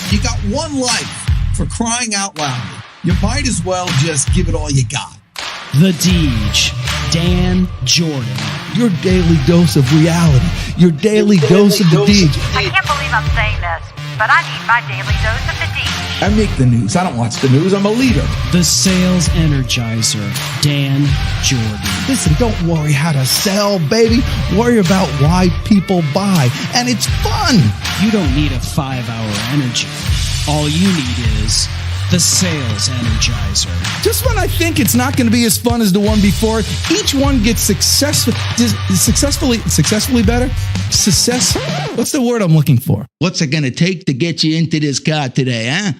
You got one life, for crying out loud. You might as well just give it all you got. The Deej, Dan Jordan. Your daily dose of reality. Your daily dose of the Deej. I can't believe I'm saying this, but I need my daily dose of the Deej. I make the news. I don't watch the news. I'm a leader. The Sales Energizer, Dan Jordan. Listen, don't worry how to sell, baby. Worry about why people buy. And it's fun. You don't need a 5-hour energy. All you need is the Sales Energizer. Just when I think it's not going to be as fun as the one before, each one gets successfully better. What's the word I'm looking for? What's it going to take to get you into this car today, huh?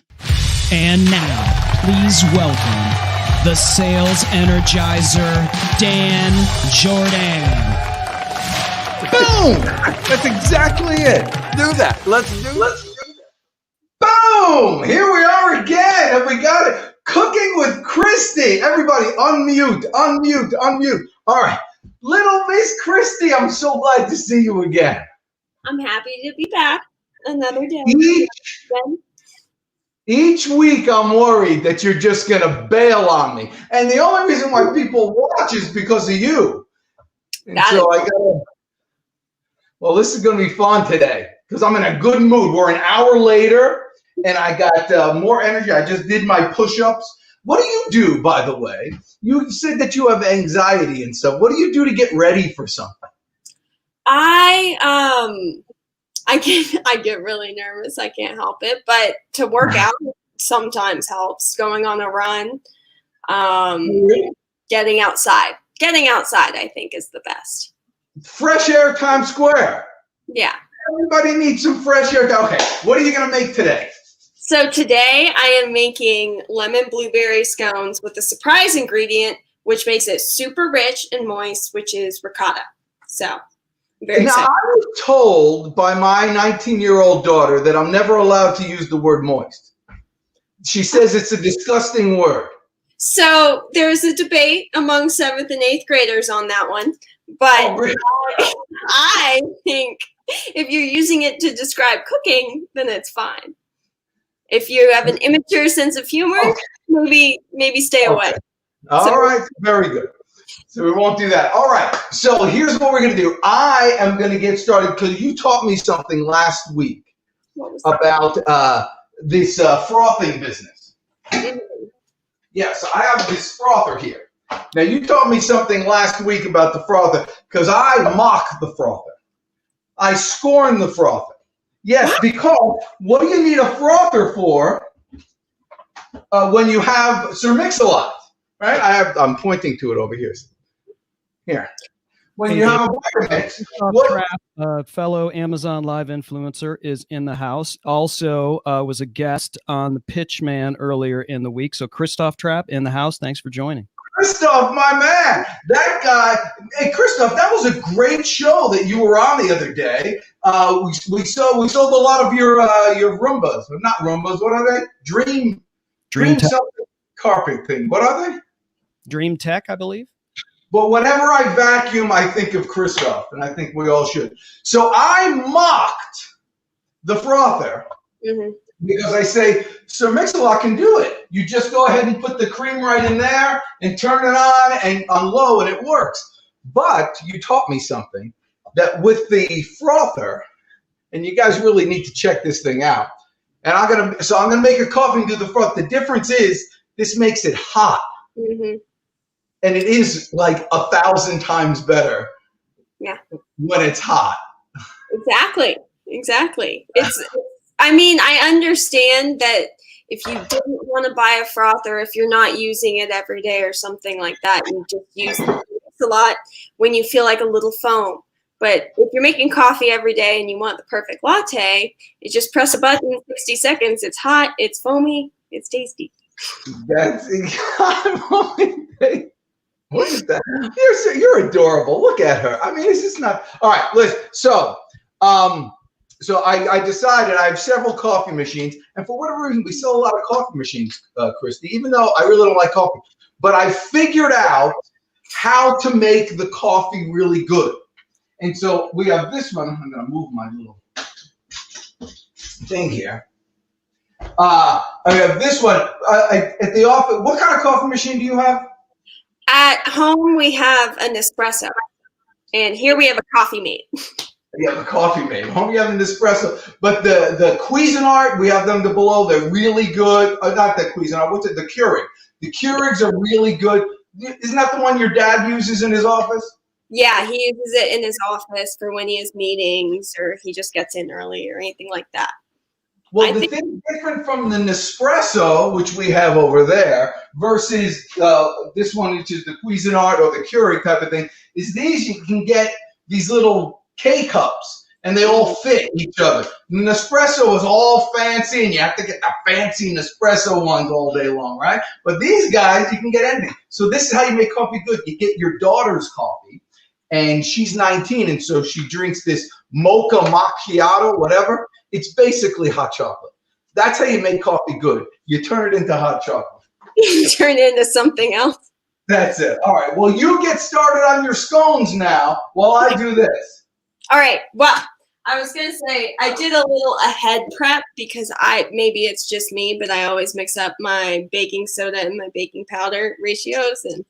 And now, please welcome the Sales Energizer, Dan Jordan. Boom! That's exactly it. Do that. Let's do that. Boom! Here we are again, and we got it. Cooking with Christie. Everybody, unmute. All right. Little Miss Christie, I'm so glad to see you again. I'm happy to be back another day. Each week I'm worried that you're just going to bail on me. And the only reason why people watch is because of you. And well, this is going to be fun today because I'm in a good mood. We're an hour later. And I got more energy. I just did my push-ups. What do you do, by the way? You said that you have anxiety and stuff. What do you do to get ready for something? I get really nervous. I can't help it. But to work out sometimes helps. Going on a run, getting outside. Getting outside, I think, is the best. Fresh air, Times Square. Yeah. Everybody needs some fresh air. Okay, what are you going to make today? So today I am making lemon blueberry scones with a surprise ingredient, which makes it super rich and moist, which is ricotta. So I'm very excited. Now, I was told by my 19-year-old daughter that I'm never allowed to use the word moist. She says it's a disgusting word. So there's a debate among 7th and 8th graders on that one. But really? I think if you're using it to describe cooking, then it's fine. If you have an immature sense of humor, maybe stay away. All right, very good. So we won't do that. All right, so here's what we're going to do. I am going to get started because you taught me something last week about this frothing business. Yeah, so I have this frother here. Now, you taught me something last week about the frother because I mock the frother. I scorn the frother. Yes, because what do you need a frother for when you have Sir Mix-a-Lot, right? I'm pointing to it over here. Here. When you have a Vitamix. Fellow Amazon Live influencer is in the house. Also was a guest on the Pitchman earlier in the week. So Christoph Trapp in the house. Thanks for joining. Christoph, my man, that guy. Hey, Christoph, that was a great show that you were on the other day. We sold a lot of your Roombas, not Roombas. What are they? Dream carpet thing. What are they? Dream Tech, I believe. But whenever I vacuum, I think of Christoph, and I think we all should. So I mocked the frother. Mm-hmm. Because I say, Sir Mix-a-Lot can do it. You just go ahead and put the cream right in there and turn it on and on low and it works. But you taught me something that with the frother, and you guys really need to check this thing out. And I'm gonna make a coffee and do the froth. The difference is this makes it hot. Mm-hmm. And it is like 1,000 times better. Yeah. When it's hot. Exactly. I understand that if you didn't want to buy a frother, if you're not using it every day or something like that, you just use it a lot when you feel like a little foam. But if you're making coffee every day and you want the perfect latte, you just press a button, 60 seconds, it's hot, it's foamy, it's tasty. That's what is that? You're adorable. Look at her. I mean, it's just not. All right, listen. So I decided I have several coffee machines, and for whatever reason, we sell a lot of coffee machines, Christie, even though I really don't like coffee. But I figured out how to make the coffee really good. And so we have this one. I'm going to move my little thing here. I have this one at the office. What kind of coffee machine do you have? At home, we have an espresso, and here we have a coffee mate. You have a coffee mate. Home, you have an espresso. But the Cuisinart, we have them below. They're really good. Not the Cuisinart. What's it? The Keurig. The Keurigs are really good. Isn't that the one your dad uses in his office? Yeah, he uses it in his office for when he has meetings or if he just gets in early or anything like that. Well, the thing different from the Nespresso, which we have over there, versus this one, which is the Cuisinart or the Keurig type of thing, is these you can get these little K-cups, and they all fit each other. The Nespresso is all fancy, and you have to get the fancy Nespresso ones all day long, right? But these guys, you can get anything. So this is how you make coffee good. You get your daughter's coffee, and she's 19, and so she drinks this mocha macchiato, whatever. It's basically hot chocolate. That's how you make coffee good. You turn it into hot chocolate. You turn it into something else. That's it. All right. Well, you get started on your scones now while I do this. All right. Well, I was going to say I did a little ahead prep because maybe it's just me, but I always mix up my baking soda and my baking powder ratios, and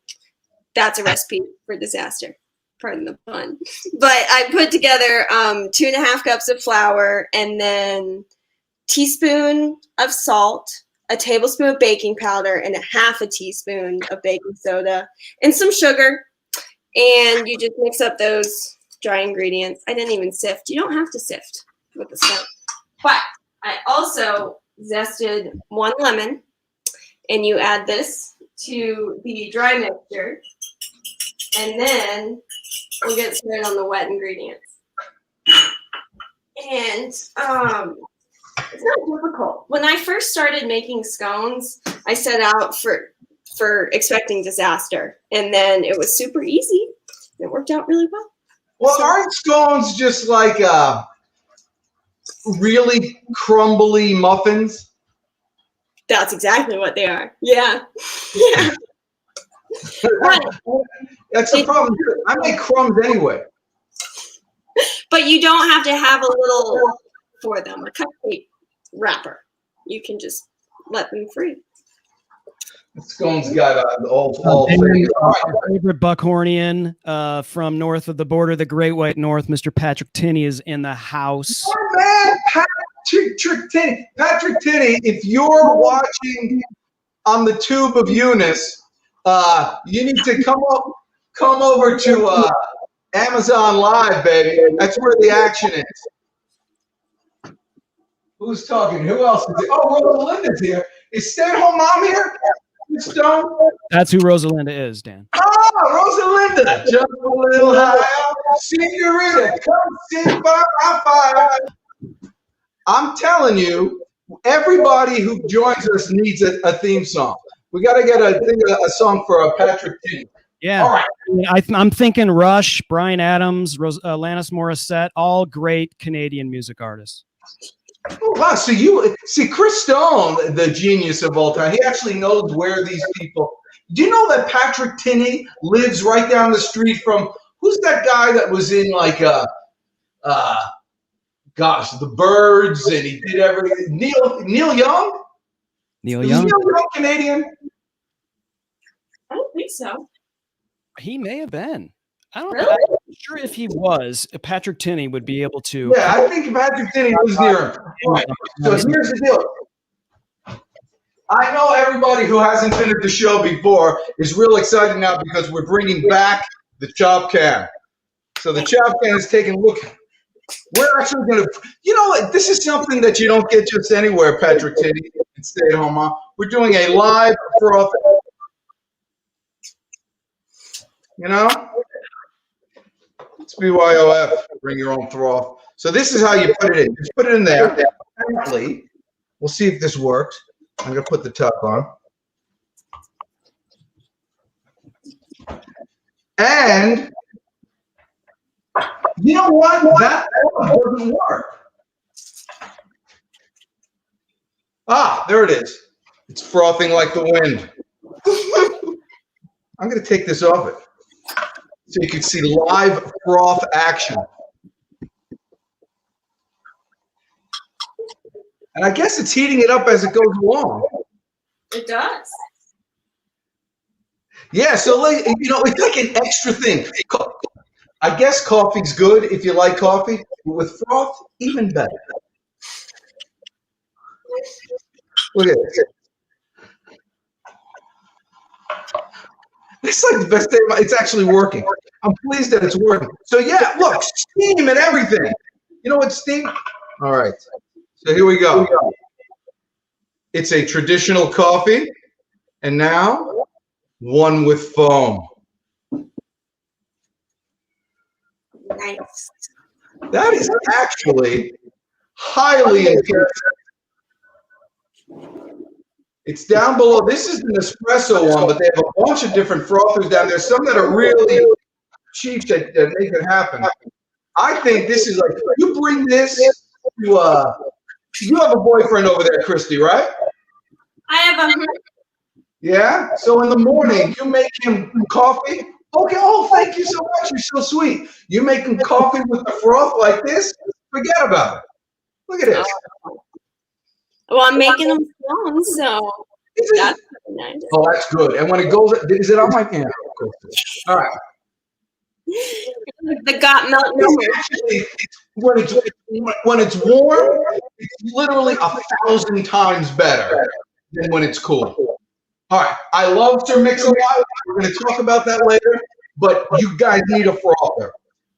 that's a recipe for disaster. Pardon the pun. But I put together 2.5 cups of flour and then teaspoon of salt, a tablespoon of baking powder, and a half a teaspoon of baking soda, and some sugar. And you just mix up those dry ingredients. I didn't even sift. You don't have to sift with the stuff. But I also zested 1 lemon, and you add this to the dry mixture. And then we'll get started on the wet ingredients. And it's not difficult. When I first started making scones, I set out for expecting disaster. And then it was super easy. It worked out really well. Well, aren't scones just like really crumbly muffins? That's exactly what they are. Yeah. Yeah. That's the problem. I make crumbs anyway. But you don't have to have a little for them, a cupcake wrapper. You can just let them free. Scones got all our favorite Buckhornian from north of the border, the Great White North, Mr. Patrick Tinney is in the house. Oh, man, Patrick Tinney. Patrick Tinney, if you're watching on the tube of Eunice, you need to come over to Amazon Live, baby. That's where the action is. Who's talking? Who else is here? Oh, Rosalinda's here. Is stay-at-home mom here? Stone? That's who Rosalinda is, Dan. Oh, Rosalinda. Jump a little higher. Senorita, come sit by my fire. I'm telling you, everybody who joins us needs a theme song. We got to get a song for Patrick Tinney. Yeah. All right. I'm thinking Rush, Bryan Adams, Alanis Morissette, all great Canadian music artists. Oh, wow. So you see Chris Stone, the genius of all time, he actually knows where these people. Do you know that Patrick Tinney lives right down the street from who's that guy that was in like the Birds, and he did everything. Neil Young? Neil Is Young? Neil Young Canadian? I don't think so. He may have been. I don't know. Really? I'm not sure if he was. Patrick Tinney would be able to. Yeah, I think Patrick Tinney was near him. All right. So here's the deal. I know everybody who hasn't been at the show before is real excited now because we're bringing back the chop can. So the chop can is taking a look. We're actually going to, this is something that you don't get just anywhere, Patrick Tinney, and stay at home, Mom. We're doing a live froth. It's BYOF. Bring your own froth. So this is how you put it in. Just put it in there. Apparently, we'll see if this works. I'm going to put the top on. And you know what? That doesn't work. There it is. It's frothing like the wind. I'm going to take this off it so you can see live froth action. And I guess it's heating it up as it goes along. It does. Yeah, so like, it's like an extra thing. I guess coffee's good if you like coffee, but with froth, even better. Look at this. It's like the best day. It's actually working. I'm pleased that it's working. So yeah, look, steam and everything. You know what steam? All right. So here we go. It's a traditional coffee, and now one with foam. Nice. That is actually highly intense. It's down below. This is the Nespresso one, but they have a bunch of different frothers down there. Some that are really cheap that make it happen. I think this is like, you bring this to, you have a boyfriend over there, Christie, right? I have a. Yeah? So in the morning, you make him coffee. Okay, oh, thank you so much. You're so sweet. You make him coffee with the froth like this, forget about it. Look at this. Well, I'm making them scones, so that's nice. Oh, that's good. And when it goes, is it on my camera? All right. The got melt number. Actually, when it's warm, it's literally 1,000 times better than when it's cool. All right. I love Sir Mix-a-Lot. We're going to talk about that later, but you guys need a frother.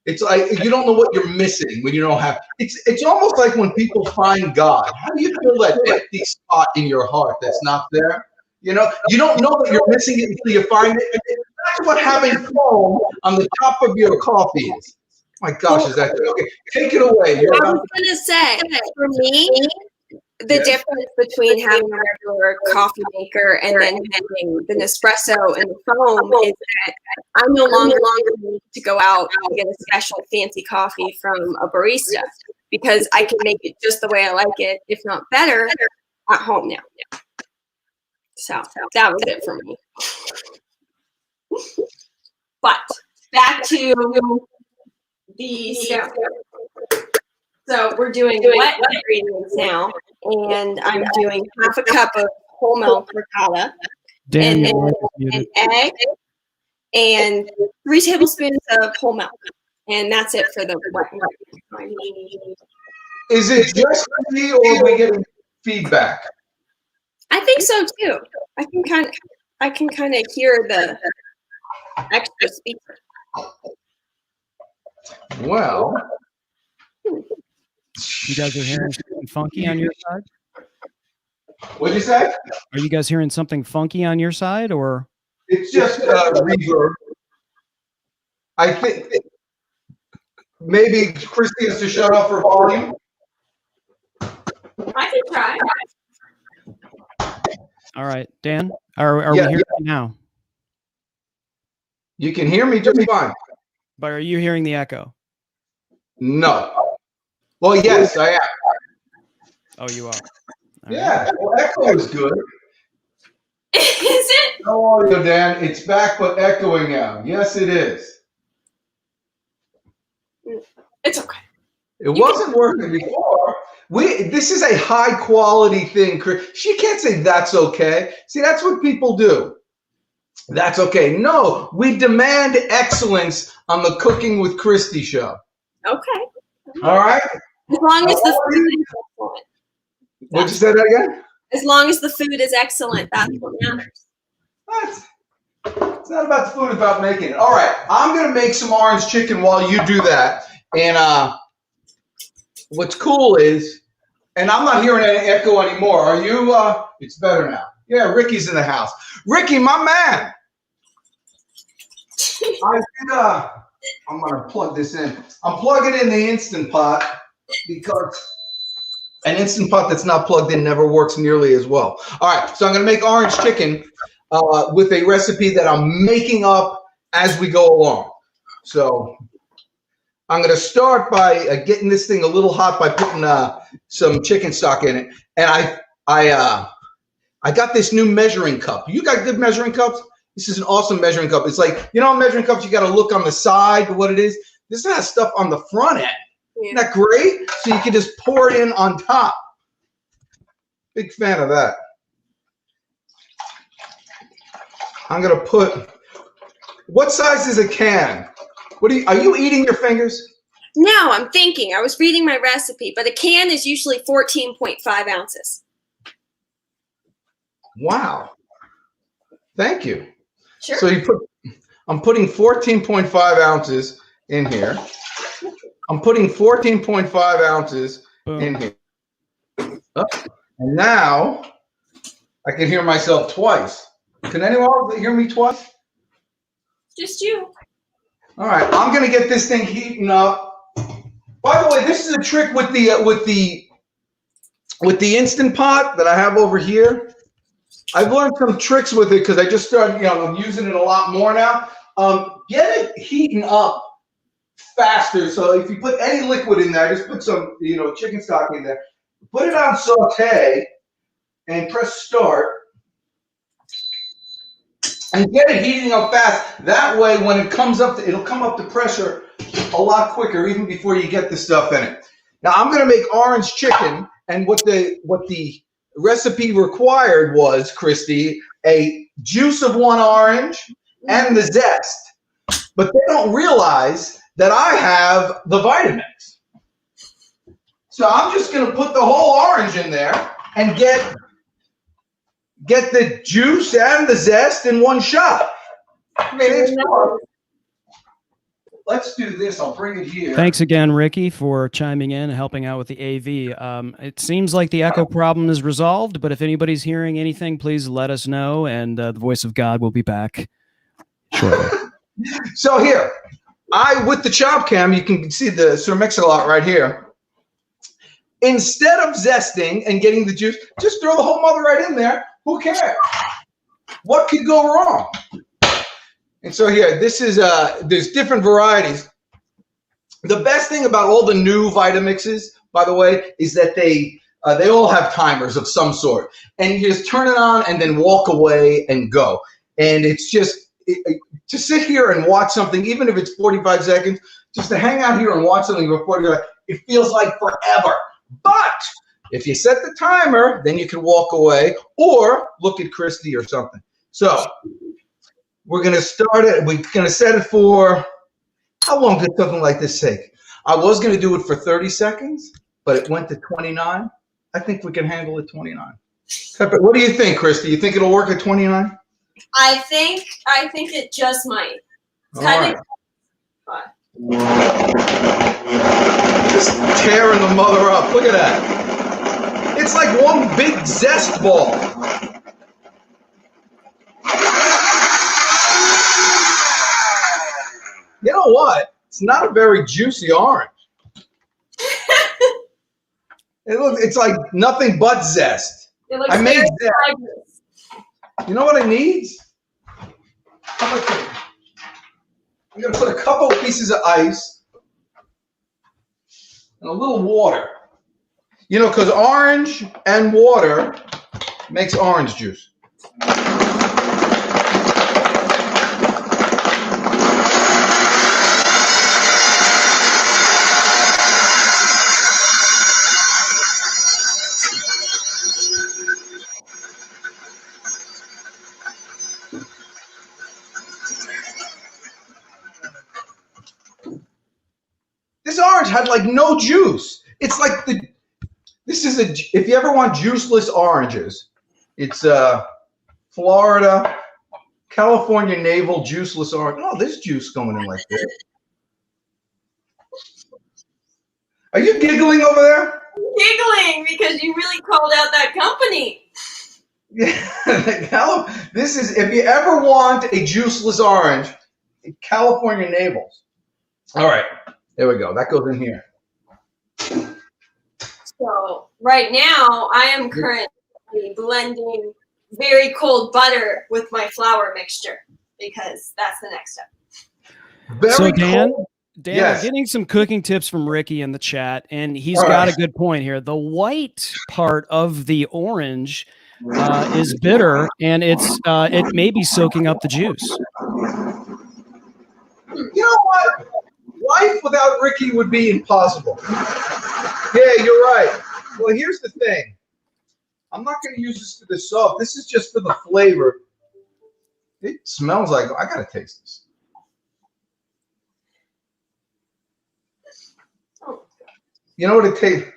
It's like you don't know what you're missing when you don't have. It's almost like when people find God. How do you feel that empty spot in your heart that's not there? You don't know that you're missing it until you find it. That's what having foam on the top of your coffee is. My gosh, is that okay? Take it away. I was gonna say, for me, the difference between having a regular coffee maker and then having the Nespresso and the foam is that I no longer need to go out and get a special fancy coffee from a barista because I can make it just the way I like it, if not better, at home now. So that was it for me. But back to the stuff. So we're doing wet ingredients now, and I'm doing half a cup of whole milk ricotta, and then an egg, and 3 tablespoons of whole milk, and that's it for the wet ingredients. Is it just me, or are we getting feedback? I think so too. I can kind of hear the extra speaker. Well, You guys are hearing something funky on your side? what'd you say? Are you guys hearing something funky on your side, or? It's just reverb. I think maybe Christie has to shut off her volume. I can try. All right, Dan, are we hearing you now? You can hear me just fine. But are you hearing the echo? No. Well, yes, I am. Oh, you are. All Yeah, right. well, echo is good. Is it? No audio, Dan. It's back, but echoing now. Yes, it is. It's okay. It wasn't working before. This is a high quality thing. She can't say that's okay. See, that's what people do. That's okay. No, we demand excellence on the Cooking with Christie show. Okay. All right? As long as the food is excellent. Would you say that again? As long as the food is excellent, that's what matters. It's not about the food, it's about making it. All right, I'm going to make some orange chicken while you do that. And what's cool is, and I'm not hearing any echo anymore. Are you? It's better now. Yeah, Ricky's in the house. Ricky, my man. I'm going to plug this in. I'm plugging in the Instant Pot because an Instant Pot that's not plugged in never works nearly as well. All right, so I'm going to make orange chicken with a recipe that I'm making up as we go along. So I'm going to start by getting this thing a little hot by putting some chicken stock in it. And I got this new measuring cup. You got good measuring cups? This is an awesome measuring cup. It's like, measuring cups, you got to look on the side what it is. This has stuff on the front end. Isn't that great? So you can just pour it in on top. Big fan of that. I'm gonna put. What size is a can? Are you eating your fingers? No, I'm thinking. I was reading my recipe, but a can is usually 14.5 ounces. Wow. Thank you. Sure. So I'm putting 14.5 ounces in here. I'm putting 14.5 ounces in here. Oh, and now I can hear myself twice. Can anyone else hear me twice? Just you. All right, I'm gonna get this thing heating up. By the way, this is a trick with the Instant Pot that I have over here. I've learned some tricks with it because I just started, I'm using it a lot more now. Get it heating up faster. So if you put any liquid in there, just put some, chicken stock in there. Put it on saute and press start. And get it heating up fast. That way, when it comes up, it'll come up to pressure a lot quicker, even before you get the stuff in it. Now, I'm going to make orange chicken, and what the recipe required was, Christie, a juice of one orange and the zest. But they don't realize that I have the Vitamix. So I'm just going to put the whole orange in there and get the juice and the zest in one shot. Let's do this. I'll bring it here. Thanks again, Ricky, for chiming in and helping out with the AV. It seems like the echo problem is resolved, but if anybody's hearing anything, please let us know, and the voice of God will be back shortly. So here, with the chop cam, you can see the Sir Mix-a-Lot right here. Instead of zesting and getting the juice, just throw the whole mother right in there. Who cares? What could go wrong? And so here, this is there's different varieties. The best thing about all the new Vitamixes, by the way, is that they all have timers of some sort, and you just turn it on and then walk away and go. And it's just to sit here and watch something, even if it's 45 seconds, just to hang out here and watch something for 45. It feels like forever. But if you set the timer, then you can walk away or look at Christie or something. So we're going to start it. We're going to set it for, how long did something like this take? I was going to do it for 30 seconds, but it went to 29. I think we can handle it 29. What do you think, Christie? You think it'll work at 29? I think it just might. It's kind of just tearing the mother up. Look at that. It's like one big zest ball. You know what? It's not a very juicy orange. It's like nothing but zest. It looks I made zest. fibrous. You know what it needs? I'm going to put a couple pieces of ice and a little water. Because orange and water makes orange juice. This orange had like no juice. It's like if you ever want juiceless oranges, it's Florida, California Navel juiceless orange. Oh, there's juice going in like this. Are you giggling over there? I'm giggling because you really called out that company. Yeah, this is, if you ever want a juiceless orange, California Navels. All right. There we go. That goes in here. So right now, I am currently blending very cold butter with my flour mixture because that's the next step. Very Dan, cold. Dan, Yes. we're getting some cooking tips from Ricky in the chat, and he's got a good point here. The white part of the orange is bitter, and it may be soaking up the juice. You know what? Life without Ricky would be impossible. Yeah, you're right. Well, here's the thing. I'm not going to use this for the soft. This is just for the flavor. It smells like, I got to taste this. You know what it tastes?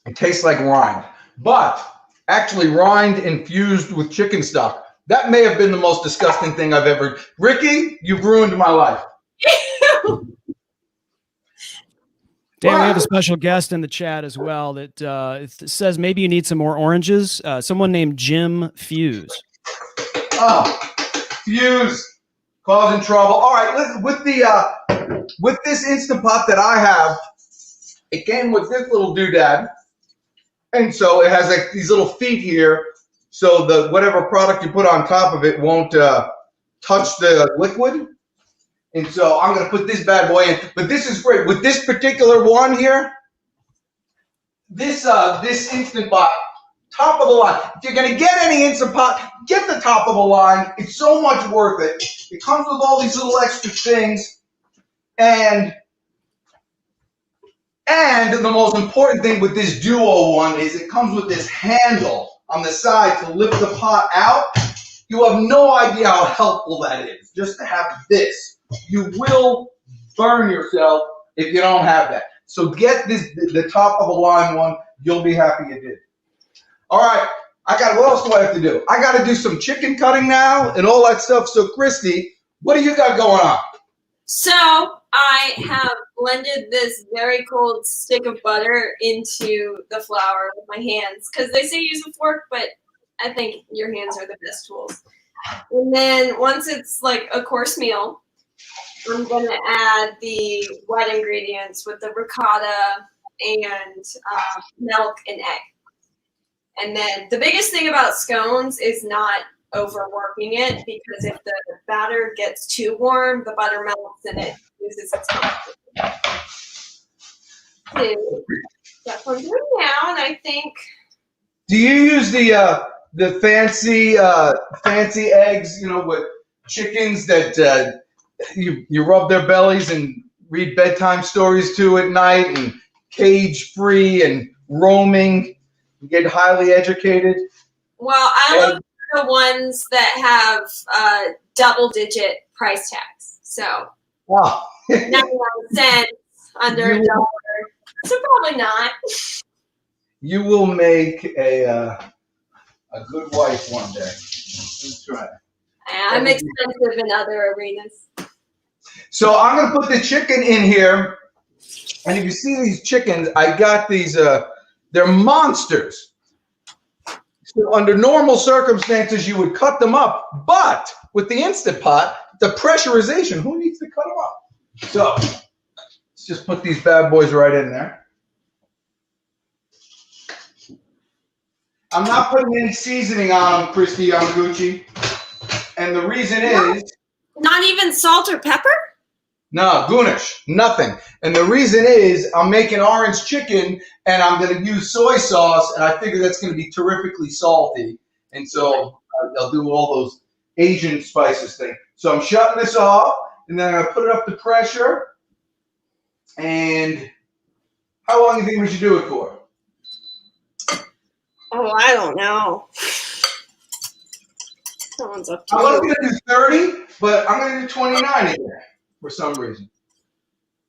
It tastes like rind, but actually rind infused with chicken stock. That may have been the most disgusting thing I've ever. Ricky, you've ruined my life. Dan, we have a special guest in the chat as well that it says maybe you need some more oranges. Someone named Jim Fuse. Oh, Fuse, causing trouble. All right, listen, with this Instant Pot that I have, it came with this little doodad, and so it has like these little feet here, so the whatever product you put on top of it won't touch the liquid. And so I'm going to put this bad boy in. But this is great. With this particular one here, this Instant Pot, top of the line. If you're going to get any Instant Pot, get the top of the line. It's so much worth it. It comes with all these little extra things. And the most important thing with this Duo one is it comes with this handle on the side to lift the pot out. You have no idea how helpful that is, just to have this. You will burn yourself if you don't have that. So get the top of the line one. You'll be happy you did. All right. What else do I have to do? I got to do some chicken cutting now and all that stuff. So, Christy, what do you got going on? So I have blended this very cold stick of butter into the flour with my hands because they say use a fork, but I think your hands are the best tools. And then once it's like a course meal, I'm going to add the wet ingredients with the ricotta and milk and egg. And then the biggest thing about scones is not overworking it, because if the batter gets too warm, the butter melts and it loses its consistency. So that's what I'm doing now, and I think. Do you use the fancy eggs? You know, with chickens that you rub their bellies and read bedtime stories to at night, and cage free and roaming, and get highly educated. Well, I look for the ones that have double-digit price tags. So, wow. 99 cents, under $1. So probably not. You will make a good wife one day. Let's try it. I'm expensive in other arenas. So I'm going to put the chicken in here. And if you see these chickens, I got these, they're monsters. So under normal circumstances, you would cut them up. But with the Instant Pot, the pressurization, who needs to cut them up? So let's just put these bad boys right in there. I'm not putting any seasoning on them, Christie Yamaguchi. And the reason is... Not even salt or pepper? No, Goonish, nothing. And the reason is I'm making orange chicken, and I'm going to use soy sauce, and I figure that's going to be terrifically salty. And so I'll do all those Asian spices thing. So I'm shutting this off, and then I'm going to put it up to pressure. And how long do you think we should do it for? Oh, I don't know. That one's up to I was you. going to do 30, but I'm going to do 29 in there for some reason.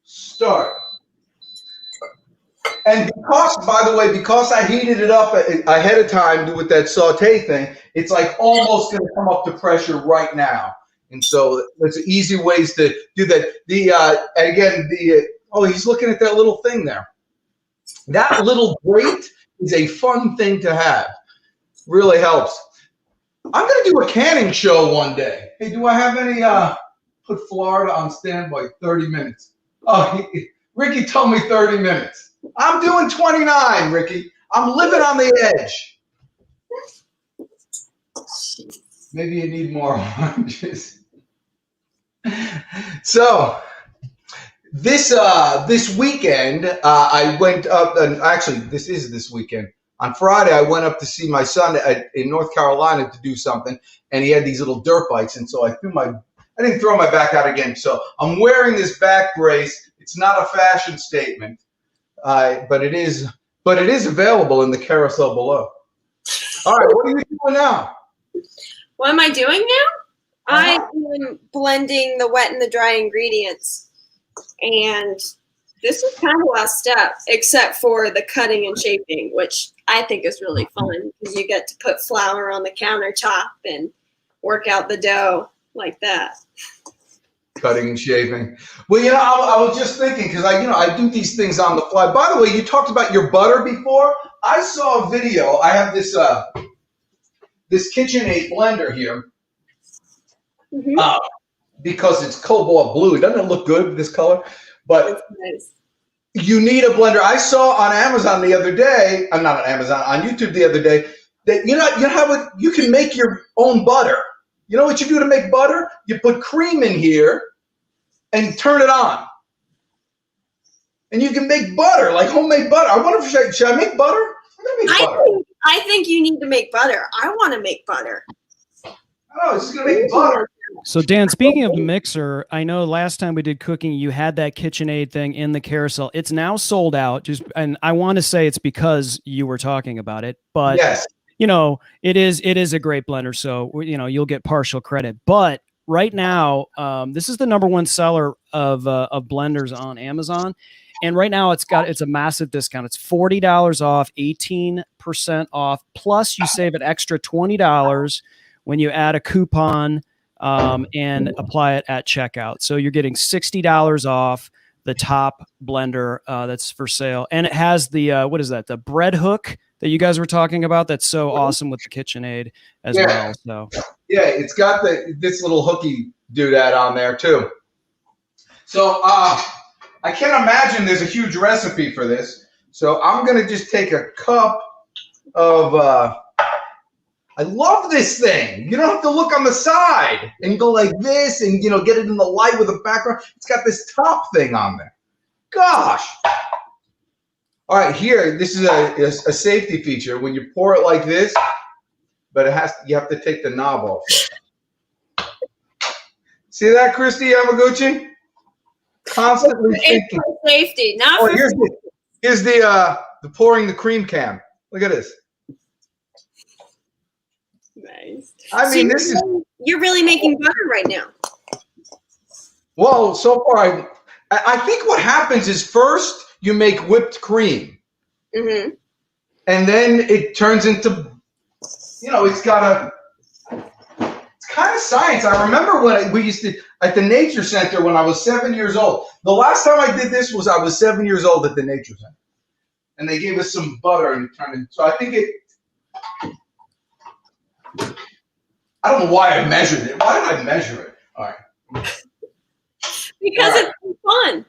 Start. And because, by the way, because I heated it up ahead of time with that saute thing, it's like almost going to come up to pressure right now. And so there's easy ways to do that. And again, oh, he's looking at that little thing there. That little grate is a fun thing to have. Really helps. I'm going to do a canning show one day. Hey, do I have any, put Florida on standby 30 minutes. Oh, Ricky told me 30 minutes. I'm doing 29, Ricky. I'm living on the edge. Maybe you need more oranges. So this weekend, I went up, and actually this is this weekend. On Friday, I went up to see my son in North Carolina to do something, and he had these little dirt bikes, and so I didn't throw my back out again. So I'm wearing this back brace. It's not a fashion statement, but it is available in the carousel below. All right, what are you doing now? What am I doing now? I'm blending the wet and the dry ingredients. And this is kind of the last step, except for the cutting and shaping, which I think is really fun because you get to put flour on the countertop and work out the dough like that. Cutting and shaping. Well, I was just thinking because I do these things on the fly. By the way, you talked about your butter before. I saw a video. I have this KitchenAid blender here. Mm-hmm. Because it's cobalt blue. Doesn't it look good with this color? But nice. You need a blender. I saw on Amazon the other day. I'm not on Amazon, on YouTube the other day. That you can make your own butter. You know what you do to make butter? You put cream in here and turn it on. And you can make butter, like homemade butter. I wonder if should I make butter? I think you need to make butter. I want to make butter. Oh, it's going to make butter. So Dan, speaking of the mixer, I know last time we did cooking, you had that KitchenAid thing in the carousel. It's now sold out. And I want to say it's because you were talking about it, but yes. It is a great blender. So, you'll get partial credit, but right now, this is the #1 seller of blenders on Amazon. And right now it's a massive discount. It's $40 off, 18% off. Plus you save an extra $20 when you add a coupon and apply it at checkout. So you're getting $60 off the top blender that's for sale. And it has the, what is that? The bread hook that you guys were talking about. That's so awesome with the KitchenAid as well. So yeah, it's got this little hooky doodad on there too. So I can't imagine there's a huge recipe for this. So I'm going to just take a cup of, I love this thing. You don't have to look on the side and go like this and, get it in the light with a background. It's got this top thing on there. Gosh. All right, here, this is a safety feature. When you pour it like this, but you have to take the knob off. See that, Christie Yamaguchi? Constantly thinking. Safety, not for here's the pouring the cream can. Look at this. Nice. You're really making butter right now. Well, so far I think what happens is first you make whipped cream, mm-hmm. and then it turns into, it's kind of science. I remember when we used to at the Nature Center when I was 7 years old. The last time I did this was I was 7 years old at the Nature Center, and they gave us some butter and turned it. So I think I don't know why I measured it. Why did I measure it? All right. Because it's fun.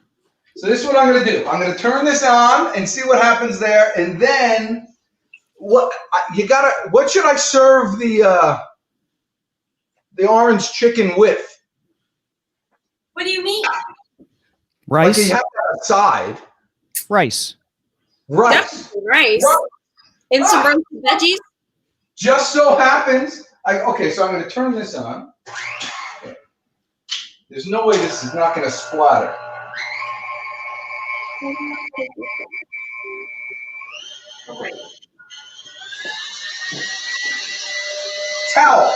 So this is what I'm going to do. I'm going to turn this on and see what happens there, and then what should I serve the orange chicken with? What do you mean? Rice. Like you have that aside. Rice. Definitely rice. And some roasted veggies. Just so happens. Okay, so I'm going to turn this on. There's no way this is not going to splatter. Okay. Towel.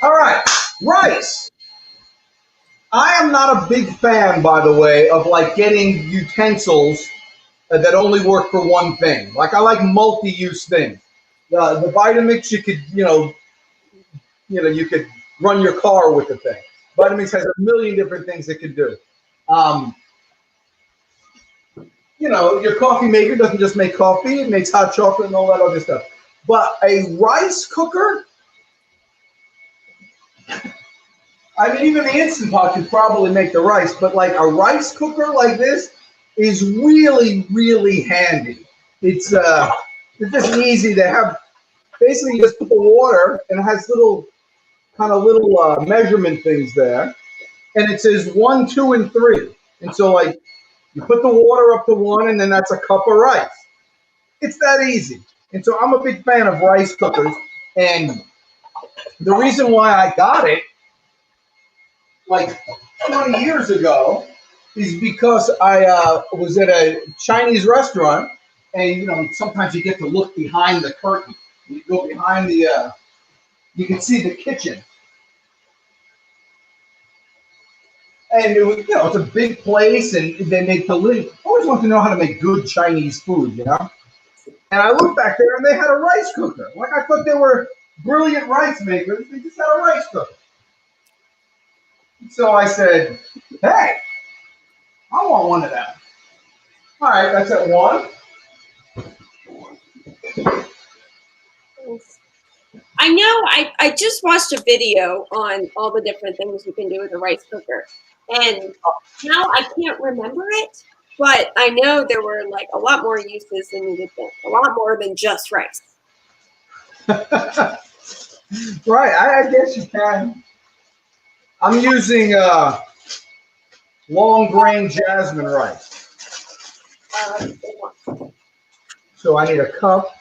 All right, rice. I am not a big fan, by the way, of getting utensils that only work for one thing. I like multi-use things. The Vitamix, you could, you could run your car with the thing. Vitamix has a million different things it could do. Your coffee maker doesn't just make coffee; it makes hot chocolate and all that other stuff. But a rice cooker. Even the Instant Pot could probably make the rice, but a rice cooker like this is really, really handy. It's just easy to have. Basically, you just put the water, and it has little measurement things there, and it says 1, 2, and 3. And so you put the water up to 1, and then that's a cup of rice. It's that easy. And so I'm a big fan of rice cookers, and The reason why I got it like 20 years ago is because I was at a Chinese restaurant, and you know sometimes you get to look behind the curtain. You go behind the, you can see the kitchen, and it was, you know, it's a big place, and they make delicious. I always want to know how to make good Chinese food, you know. And I looked back there, and they had a rice cooker. Like I thought they were brilliant rice makers. They just had a rice cooker. So I said, "Hey, I want one of them." All right, that's at one. I know I just watched a video on all the different things you can do with a rice cooker. And now I can't remember it, but I know there were like a lot more uses than you would think. A lot more than just rice. Right, I guess you can. I'm using long grain jasmine rice. So I need a cup.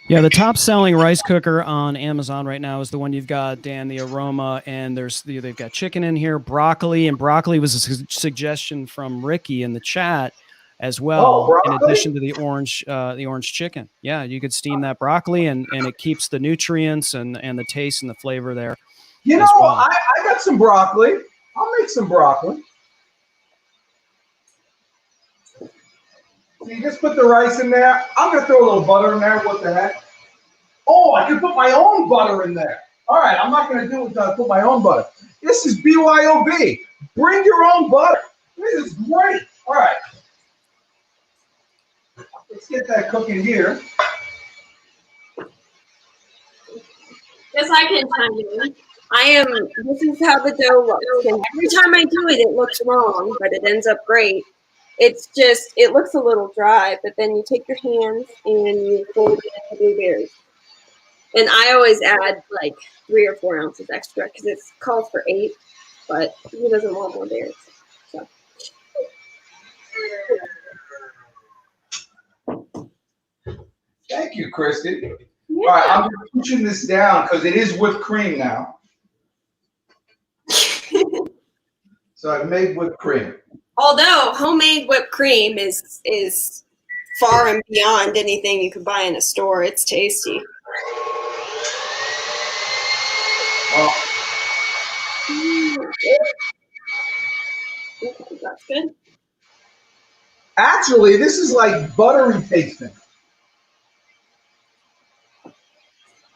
Yeah, the top selling rice cooker on Amazon right now is the one you've got, Dan, the Aroma, and they've got chicken in here, broccoli, and broccoli was a suggestion from Ricky in the chat as well, in addition to the orange chicken. Yeah, you could steam that broccoli, and it keeps the nutrients and the taste and the flavor there. You know, well. I got some broccoli. I'll make some broccoli. So you just put the rice in there. I'm going to throw a little butter in there. What the heck? Oh, I can put my own butter in there. All right, I'm not going to do it until I put my own butter. This is BYOB. Bring your own butter. This is great. All right. Let's get that cooking here. Yes, I can chime in. This is how the dough looks. And every time I do it, it looks wrong, but it ends up great. It's just, it looks a little dry, but then you take your hands and you fold it in the blueberries. And I always add like 3 or 4 ounces extra because it calls for 8, but he doesn't want more berries. So. Thank you, Christie. Yeah. All right, I'm pushing this down because it is whipped cream now. So I've made whipped cream. Although homemade whipped cream is far and beyond anything you could buy in a store. It's tasty. Well, okay, that's good. Actually, this is like buttery tasting.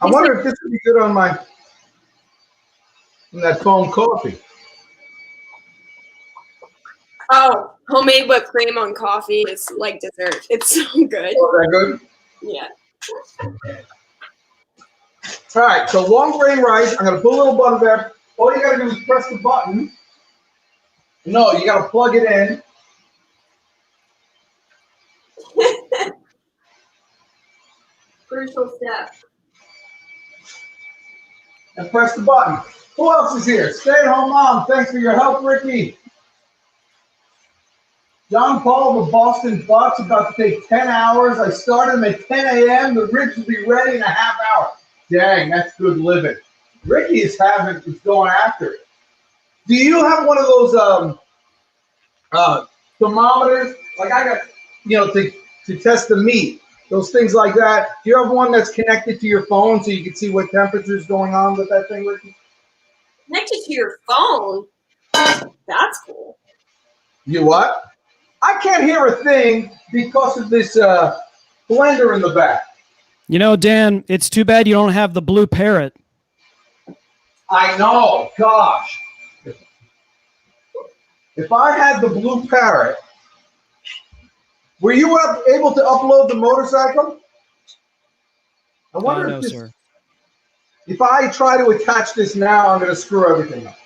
I wonder if this would be good on that foam coffee. Oh, homemade whipped cream on coffee is like dessert. It's so good. Oh, is that good? Yeah. All right, so long grain rice. I'm going to put a little butter there. All you got to do is press the button. No, you got to plug it in. Crucial step. And press the button. Who else is here? Stay-at-home mom. Thanks for your help, Ricky. John Paul, the Boston Bucks, about to take 10 hours. I started them at 10 a.m. The ribs will be ready in a half hour. Dang, that's good living. Ricky is going after it. Do you have one of those thermometers? Like I got, to test the meat. Those things like that. Do you have one that's connected to your phone so you can see what temperature is going on with that thing, Ricky? Connected to your phone? That's cool. You what? I can't hear a thing because of this blender in the back. You know, Dan, it's too bad you don't have the blue parrot. I know. Gosh. If I had the blue parrot, were you able to upload the motorcycle? I wonder no, sir. If I try to attach this now, I'm going to screw everything up.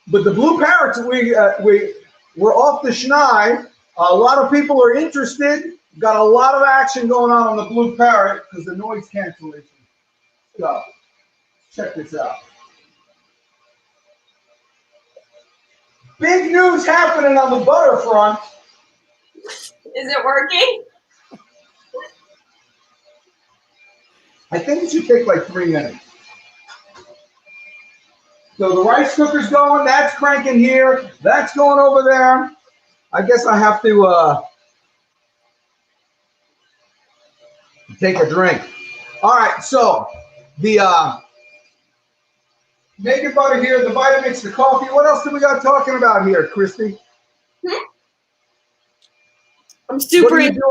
But the blue parrots, we're off the schneid. A lot of people are interested. Got a lot of action going on the blue parrot because the noise cancellation. So, check this out. Big news happening on the butter front. Is it working? I think it should take like 3 minutes. So the rice cooker's going, that's cranking here, that's going over there. I guess I have to take a drink. All right, so the naked butter here, the Vitamix, the coffee. What else do we got talking about here, Christy? I'm super What are you into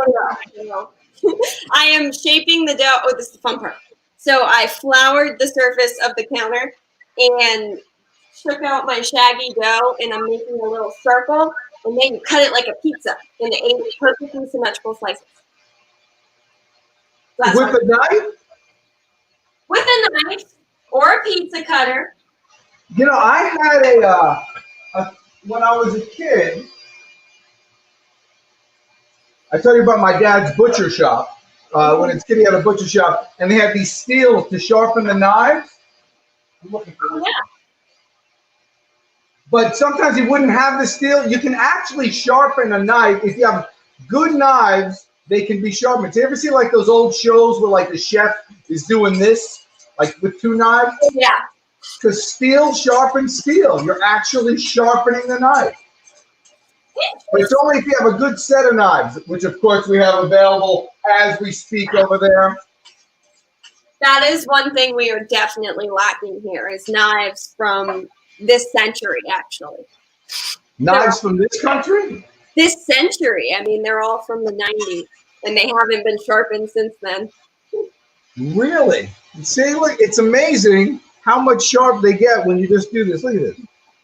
it. I am shaping the dough. Oh, this is the fun part. So I floured the surface of the counter and shook out my shaggy dough, and I'm making a little circle, and then you cut it like a pizza into 8 perfectly symmetrical slices. With a knife? With a knife or a pizza cutter. You know, I had when I was a kid, I tell you about my dad's butcher shop. When it's kid, he had a butcher shop, and they had these steels to sharpen the knives. I'm looking for Yeah. But sometimes he wouldn't have the steel. You can actually sharpen a knife. If you have good knives, they can be sharpened. Do you ever see like those old shows where like the chef is doing this, like with 2 knives? Yeah. Because steel sharpens steel. You're actually sharpening the knife. But it's only if you have a good set of knives, which of course we have available as we speak over there. That is one thing we are definitely lacking here is knives from this century, actually. Knives from this country? This century. I mean, they're all from the 90s, and they haven't been sharpened since then. Really? See, look, it's amazing how much sharp they get when you just do this. Look at this.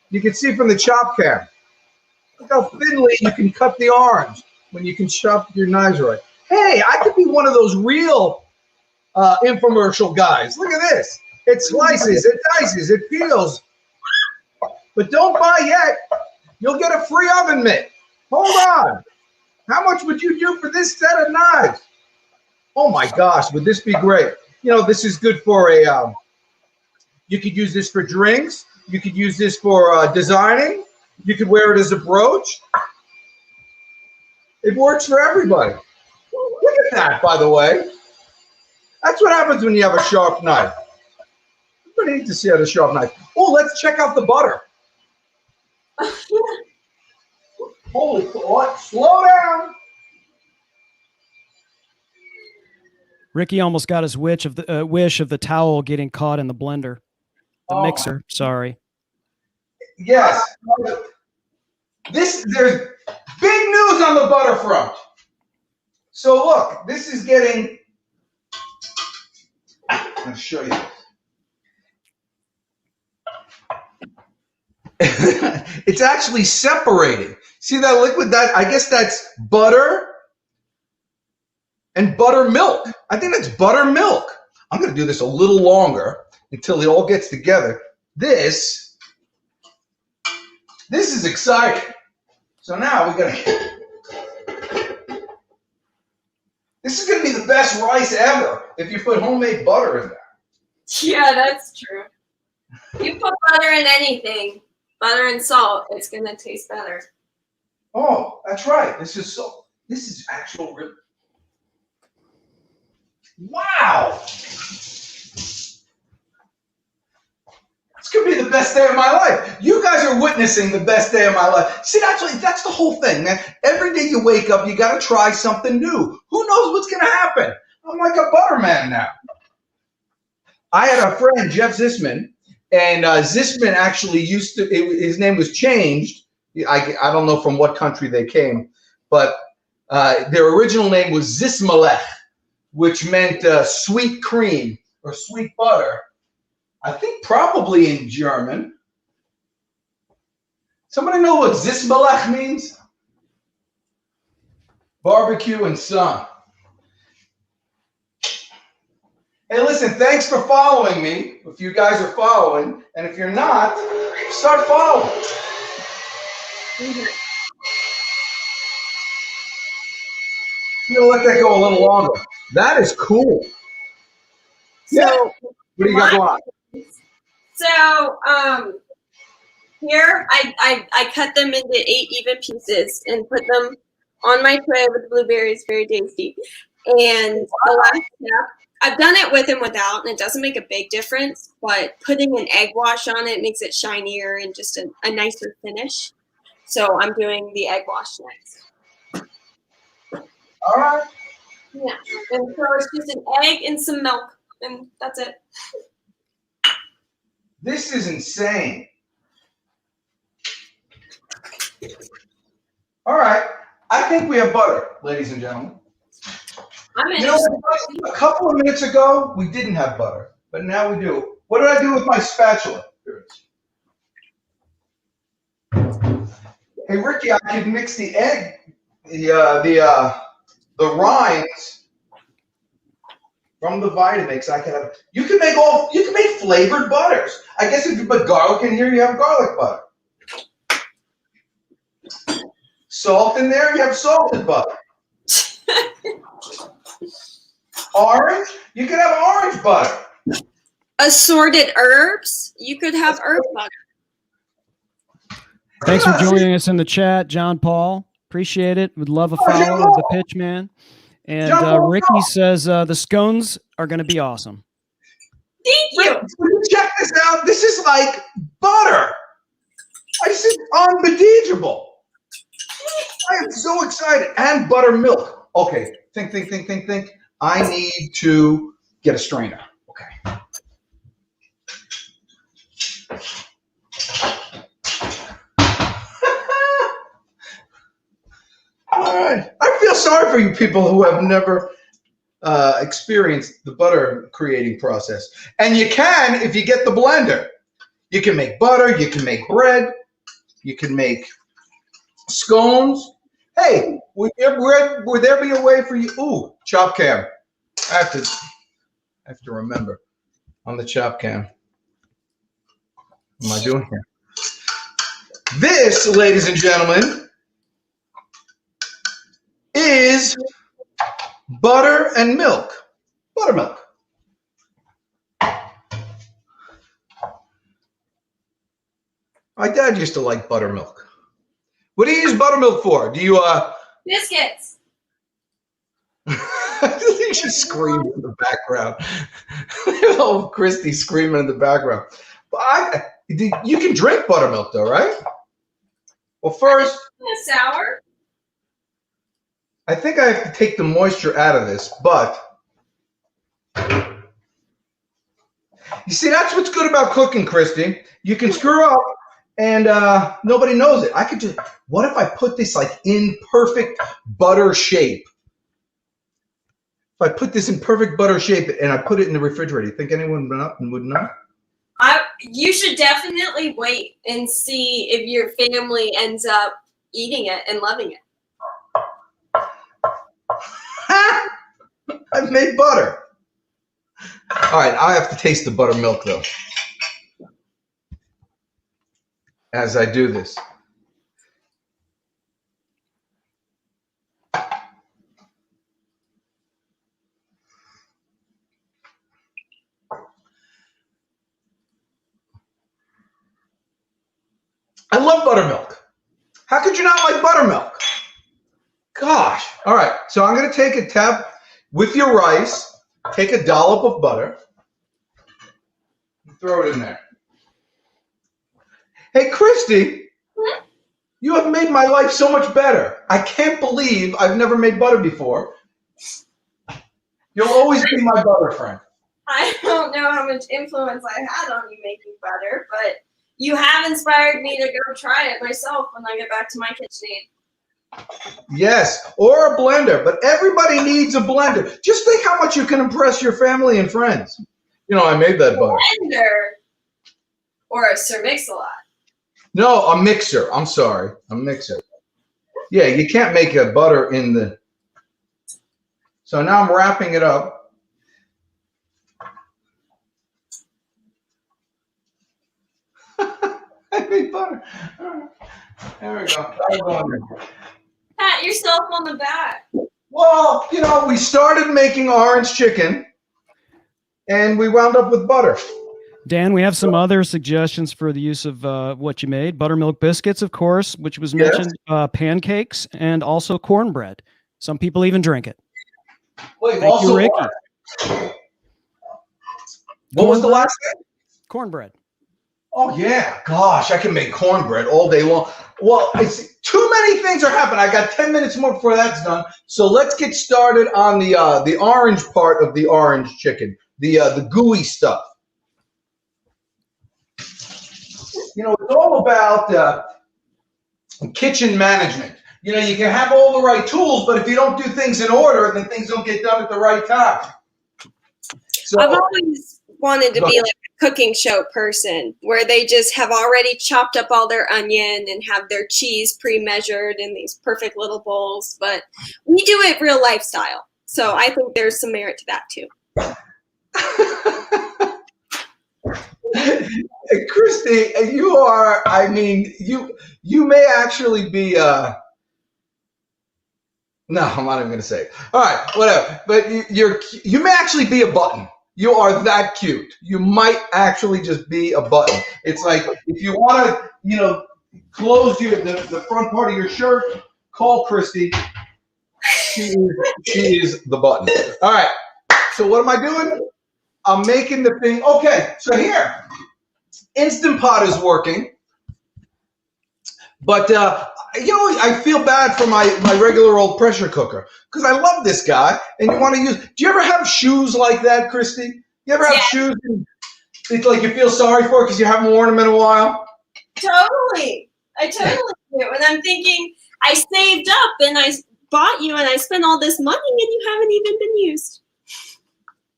You can see from the chop cam. Look how thinly you can cut the orange when you can chop your knives right. Hey, I could be one of those real infomercial guys. Look at this. It slices, it dices, it peels. But don't buy yet. You'll get a free oven mitt. Hold on. How much would you do for this set of knives? Oh my gosh, would this be great? You know, this is good for a, you could use this for drinks. You could use this for designing. You could wear it as a brooch. It works for everybody. Look at that, by the way. That's what happens when you have a sharp knife. Everybody needs to see how to sharp knife. Oh, let's check out the butter. Holy, what? Slow down. Ricky almost got his wish of the towel getting caught in the blender, the mixer. Sorry. Yes. There's big news on the butter front. So look, this is getting. I'm going to show you. It's actually separating. See that liquid? That I guess that's butter and buttermilk. I think that's buttermilk. I'm going to do this a little longer until it all gets together. This is exciting. So now we're going to. This is going to be the best rice ever if you put homemade butter in there. Yeah, that's true. You put butter in anything, butter and salt, it's going to taste better. Oh, that's right. This is actual real. Wow. It's going to be the best day of my life. You guys are witnessing the best day of my life. See, that's the whole thing, man. Every day you wake up, you got to try something new. Who knows what's going to happen? I'm like a butter man now. I had a friend, Jeff Zisman, and Zisman actually his name was changed. I don't know from what country they came, but their original name was Zismalech, which meant sweet cream or sweet butter. I think probably in German. Somebody know what Zismalech means? Barbecue and sun. Hey, listen, thanks for following me. If you guys are following, and if you're not, start following. I'm gonna let that go a little longer. That is cool. Yeah. So, What do you got going on? So, here I cut them into 8 even pieces and put them on my tray with blueberries, very tasty. And the last step, I've done it with and without, and it doesn't make a big difference. But putting an egg wash on it makes it shinier and just a nicer finish. So I'm doing the egg wash next. All right. Yeah, and so it's just an egg and some milk, and that's it. This is insane. All right. I think we have butter, ladies and gentlemen. You know, a couple of minutes ago, we didn't have butter, but now we do. What did I do with my spatula? Here it is. Hey, Ricky, I could mix the egg, the rinds from the Vitamix. I can have. You can make flavored butters. I guess if you put garlic in here, you have garlic butter. Salt in there, you have salted butter. Orange, you could have orange butter. Assorted herbs, you could have herb butter. Thanks for joining us in the chat, John Paul. Appreciate it. Would love a follow of the pitch, man. And Ricky says the scones are going to be awesome. Thank you. Check this out. This is like butter. This is unbelievable. I am so excited. And buttermilk. Okay, think. I need to get a strainer. Okay. All right. I feel sorry for you people who have never experienced the butter creating process. And you can if you get the blender. You can make butter. You can make bread. You can make scones. Hey, would there be a way for you? Ooh, chop cam. I have to remember on the chop cam. What am I doing here? This, ladies and gentlemen, is butter and milk. Buttermilk. My dad used to like buttermilk. What do you use buttermilk for? Do you Biscuits. You should scream in the background. Oh, Christie screaming in the background. But you can drink buttermilk though, right? Well, first, Sour. I think I have to take the moisture out of this, but you see, that's what's good about cooking, Christie. You can screw up and nobody knows it. I could just, what if I put this like in perfect butter shape? If I put this in perfect butter shape and I put it in the refrigerator, you think anyone would know? You should definitely wait and see if your family ends up eating it and loving it. I've made butter. All right, I have to taste the buttermilk though. As I do this. I love buttermilk. How could you not like buttermilk? Gosh. All right, so I'm going to take a tab with your rice, take a dollop of butter, and throw it in there. Hey, Christie, you have made my life so much better. I can't believe I've never made butter before. You'll always be my butter friend. I don't know how much influence I had on you making butter, but you have inspired me to go try it myself when I get back to my KitchenAid. Yes, or a blender, but everybody needs a blender. Just think how much you can impress your family and friends. You know, I made that butter. Blender or a Sir Mix-a-Lot. No, a mixer. I'm sorry, a mixer. Yeah, you can't make a butter in the. So now I'm wrapping it up. I made butter. There we go. Pat yourself on the back. Well, you know, we started making orange chicken, and we wound up with butter. Dan, we have some other suggestions for the use of what you made. Buttermilk biscuits, of course, which was mentioned, pancakes, and also cornbread. Some people even drink it. Wait, Thank you, Ricky. What was the last thing? Cornbread. Oh yeah, gosh, I can make cornbread all day long. Well, it's too many things are happening. I got 10 minutes more before that's done. So let's get started on the orange part of the orange chicken, the gooey stuff. You know, it's all about kitchen management. You know, you can have all the right tools, but if you don't do things in order, then things don't get done at the right time. So, I've always wanted to be like a cooking show person where they just have already chopped up all their onion and have their cheese pre-measured in these perfect little bowls. But we do it real lifestyle. So I think there's some merit to that too. Christie, you are, I mean, you may actually be, no, I'm not even going to say it. All right, whatever. But you may actually be a button. You are that cute. You might actually just be a button. It's like if you want to, you know, close the front part of your shirt, call Christie. She is the button. All right. So what am I doing? I'm making the thing. Okay. So here, Instant Pot is working, but you know, I feel bad for my regular old pressure cooker because I love this guy, and you want to use. Do you ever have shoes like that, Christie? You ever have shoes it's like you feel sorry for because you haven't worn them in a while? Totally. I totally do. And I'm thinking, I saved up and I bought you and I spent all this money and you haven't even been used.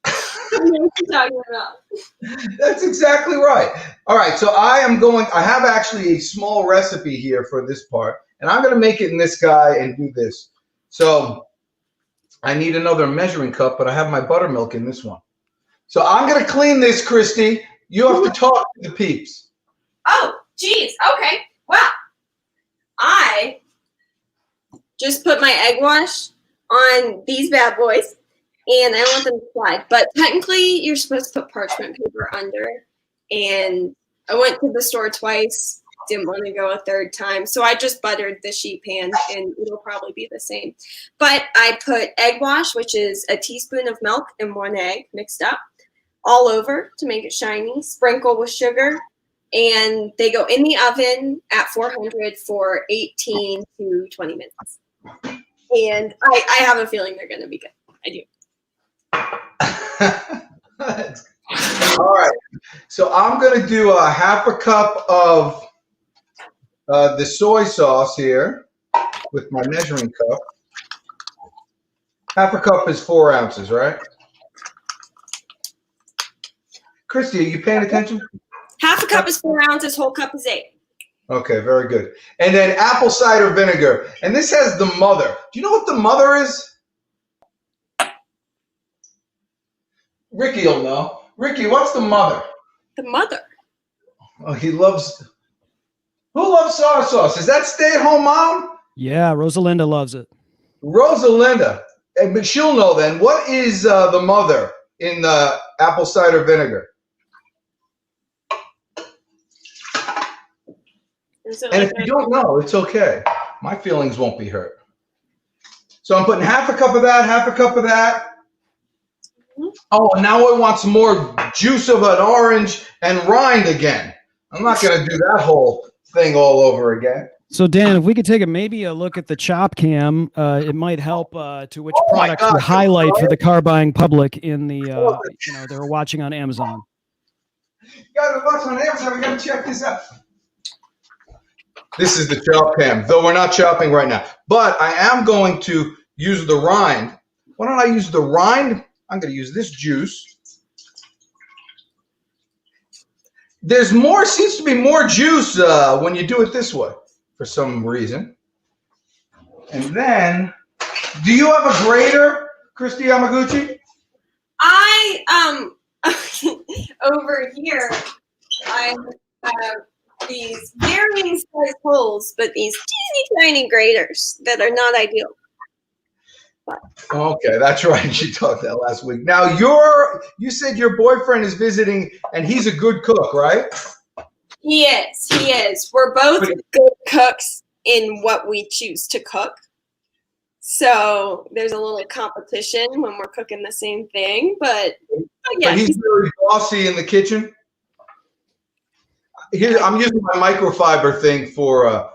I know what you're talking about. That's exactly right. All right, so I have actually a small recipe here for this part, and I'm going to make it in this guy and do this. So I need another measuring cup, but I have my buttermilk in this one. So I'm going to clean this, Christie. You have to talk to the peeps. Oh, geez. Okay. Wow. I just put my egg wash on these bad boys, and I don't want them to slide. But technically, you're supposed to put parchment paper under. And I went to the store twice. Didn't want to go a third time. So I just buttered the sheet pan, and it'll probably be the same. But I put egg wash, which is a teaspoon of milk and 1 egg mixed up, all over to make it shiny. Sprinkle with sugar. And they go in the oven at 400 for 18 to 20 minutes. And I have a feeling they're going to be good. I do. All right. So I'm going to do a half a cup of the soy sauce here with my measuring cup. Half a cup is 4 ounces, right? Christie, are you paying attention? Half a cup is 4 ounces, whole cup is 8. Okay, very good. And then apple cider vinegar. And this has the mother. Do you know what the mother is? Ricky will know. Ricky, what's the mother? The mother. Oh, who loves soy sauce? Is that stay-at-home mom? Yeah, Rosalinda loves it. Rosalinda. But she'll know then. What is the mother in the apple cider vinegar? And if you don't know, it's okay. My feelings won't be hurt. So I'm putting half a cup of that, half a cup of that. Oh, now I want some more juice of an orange and rind again. I'm not going to do that whole thing all over again. So Dan, if we could take a look at the chop cam, it might help to which products to highlight for the car buying public in the they're watching on Amazon. You guys are watching on Amazon. We got to check this out. This is the chop cam, though we're not chopping right now. But I am going to use the rind. Why don't I use the rind? I'm going to use this juice. Seems to be more juice when you do it this way for some reason. And then, do you have a grater, Christie Yamaguchi? Over here, I have these varying size holes, but these teeny tiny graters that are not ideal. But. Okay, that's right. She talked that last week. Now you said your boyfriend is visiting, and he's a good cook, right? He is. We're both good cooks in what we choose to cook. So there's a little competition when we're cooking the same thing, but yeah, But he's very bossy in the kitchen. Here, I'm using my microfiber thing for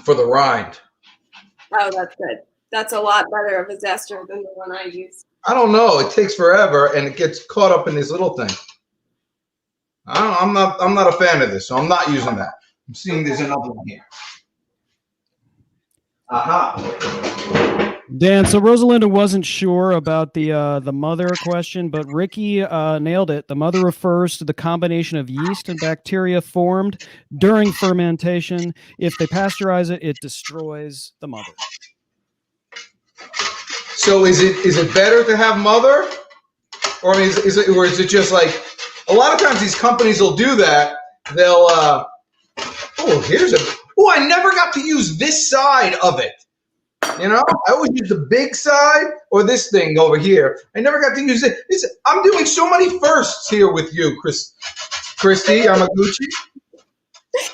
the rind. oh, that's good. That's a lot better of a zester than the one I use. I don't know. It takes forever, and it gets caught up in this little thing. I'm not a fan of this, so I'm not using that. I'm seeing there's another one here. Aha. Dan, so Rosalinda wasn't sure about the mother question, but Ricky nailed it. The mother refers to the combination of yeast and bacteria formed during fermentation. If they pasteurize it, it destroys the mother. So is it better to have mother, or I mean, is it just like a lot of times these companies will do that? They'll I never got to use this side of it. You know, I always use the big side or this thing over here. I never got to use it. I'm doing so many firsts here with you, Christie Yamaguchi.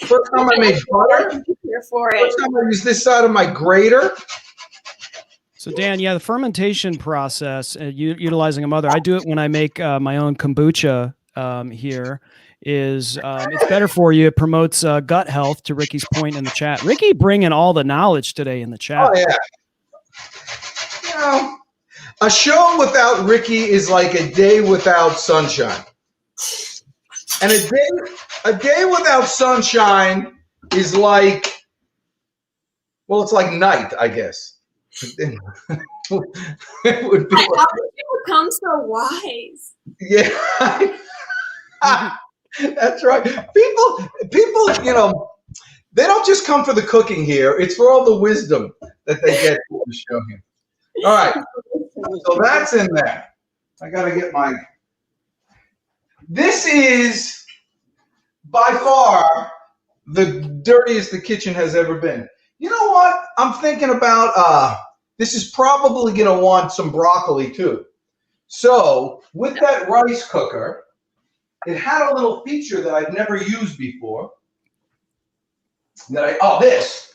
First time I made butter. First time I used this side of my grater. So Dan, yeah, the fermentation process, utilizing a mother, I do it when I make my own kombucha here. It's better for you. It promotes gut health, to Ricky's point in the chat. Ricky bringing all the knowledge today in the chat. Oh, yeah. You know, a show without Ricky is like a day without sunshine. And a day without sunshine is like, well, it's like night, I guess. It would be How did you become so wise? Yeah. That's right. People, you know, they don't just come for the cooking here. It's for all the wisdom that they get from the show here. All right. So that's in there. I got to get my. This is by far the dirtiest the kitchen has ever been. You know what? I'm thinking about this is probably going to want some broccoli too. So with that rice cooker, it had a little feature that I'd never used before. This,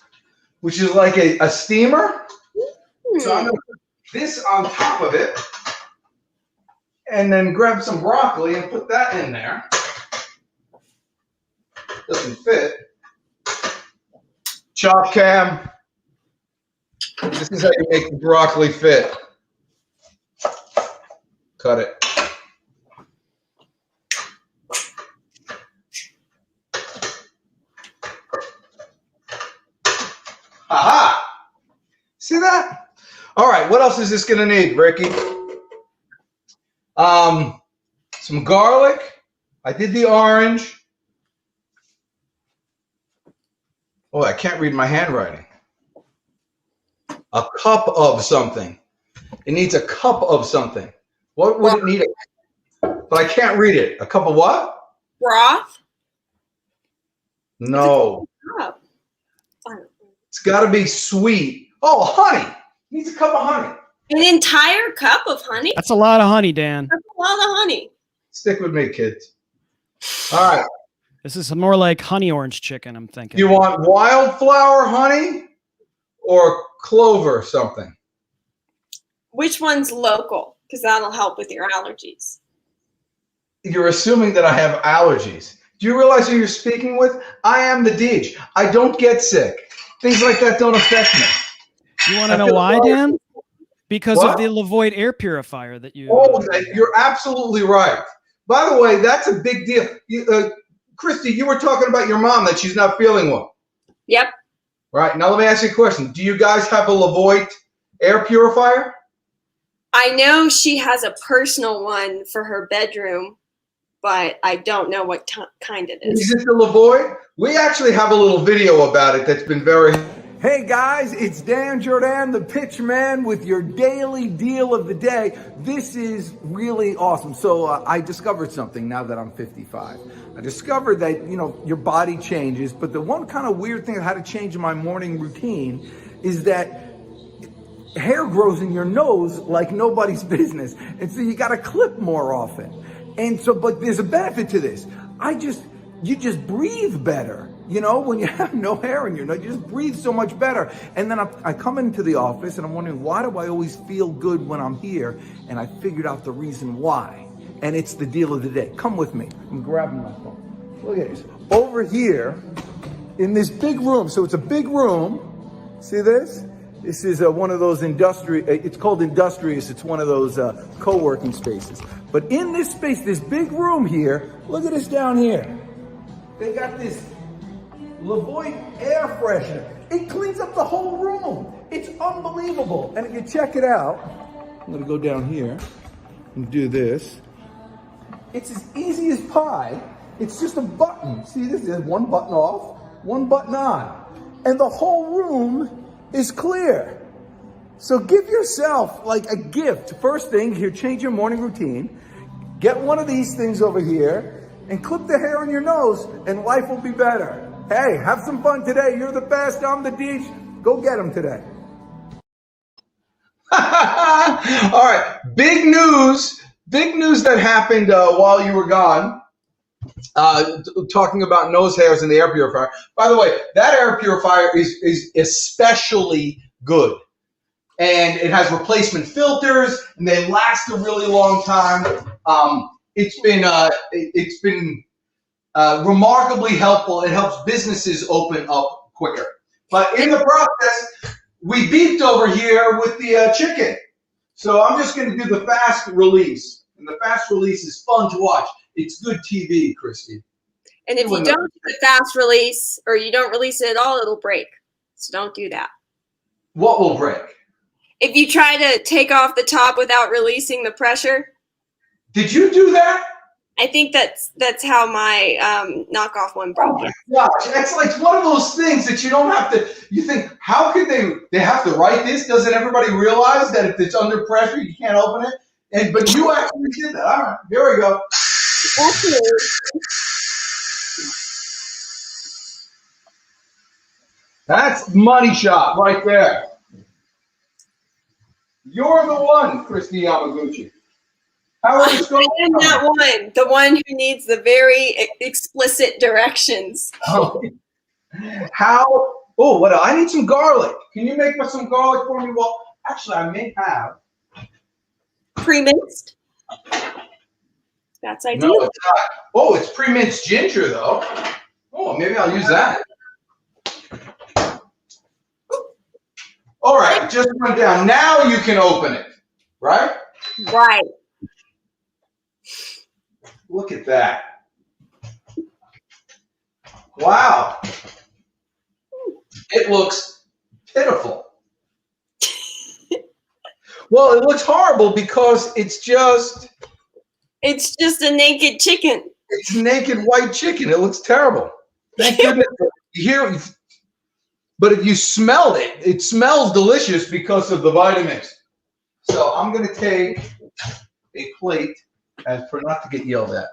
which is like a steamer. So I'm going to put this on top of it and then grab some broccoli and put that in there. Doesn't fit. Chop cam. This is how you make the broccoli fit. Cut it. Aha! See that? All right, what else is this going to need, Ricky? Some garlic. I did the orange. Oh, I can't read my handwriting. A cup of something. It needs a cup of something. What would it need? But I can't read it. A cup of what? Broth? No. It's got to be sweet. Oh, honey. It needs a cup of honey. An entire cup of honey? That's a lot of honey, Dan. That's a lot of honey. Stick with me, kids. All right. This is more like honey orange chicken, I'm thinking. You want wildflower honey or clover something? Which one's local? Because that'll help with your allergies. You're assuming that I have allergies. Do you realize who you're speaking with? I am the Deej. I don't get sick. Things like that don't affect me. You want to know why, Dan? Because of the Levoit air purifier that you... Oh, you're absolutely right. By the way, that's a big deal. Christy, you were talking about your mom, that she's not feeling well. Yep. Right. Now let me ask you a question. Do you guys have a Levoit air purifier? I know she has a personal one for her bedroom, but I don't know what kind it is. Is it the Levoit? We actually have a little video about it that's been very... Hey guys, it's Dan Jordan, the pitch man, with your daily deal of the day. This is really awesome. So I discovered something now that I'm 55. I discovered that, you know, your body changes, but the one kind of weird thing I had to change in my morning routine is that hair grows in your nose like nobody's business. And so you got to clip more often. And so, but there's a benefit to this. You just breathe better. You know, when you have no hair in your nose, you just breathe so much better. And then I come into the office and I'm wondering, why do I always feel good when I'm here? And I figured out the reason why. And it's the deal of the day. Come with me. I'm grabbing my phone. Look at this. Over here in this big room. So it's a big room. See this? This is one of those it's called Industrious. It's one of those co-working spaces. But in this space, this big room here, look at this down here. They got this Lavoie air freshener. It cleans up the whole room. It's unbelievable. And if you check it out, I'm gonna go down here and do this. It's as easy as pie. It's just a button. See this? There's one button off, one button on. And the whole room is clear. So give yourself like a gift. First thing, here, change your morning routine. Get one of these things over here and clip the hair on your nose and life will be better. Hey, have some fun today. You're the best. I'm the Deej. Go get them today. All right. Big news that happened while you were gone. Talking about nose hairs in the air purifier. By the way, that air purifier is especially good. And it has replacement filters, and they last a really long time. It's been remarkably helpful. It helps businesses open up quicker. But in the process, we beeped over here with the chicken. So I'm just going to do the fast release. And the fast release is fun to watch. It's good TV, Christie. And if you don't do the fast release or you don't release it at all, it'll break. So don't do that. What will break? If you try to take off the top without releasing the pressure. Did you do that? I think that's how my knockoff one broke. Oh my gosh, it's like one of those things that you don't have to, you think, how could they have to write this? Doesn't everybody realize that if it's under pressure, you can't open it? But you actually did that. All right, here we go. That's money shot right there. You're the one, Christie Yamaguchi. How are you going? I am that one, the one who needs the very explicit directions. Oh, what? I need some garlic. Can you make some garlic for me? Well, actually, I may have. Pre-minced? That's ideal. No, it's not. Oh, it's pre-minced ginger, though. Oh, maybe I'll use that. All right, just run down. Now you can open it, right? Right. Look at that. Wow. It looks pitiful. Well, it looks horrible because it's just a naked chicken. It's naked white chicken. It looks terrible. Thank goodness. But if you smell it, it smells delicious because of the vitamins. So I'm going to take a plate for not to get yelled at.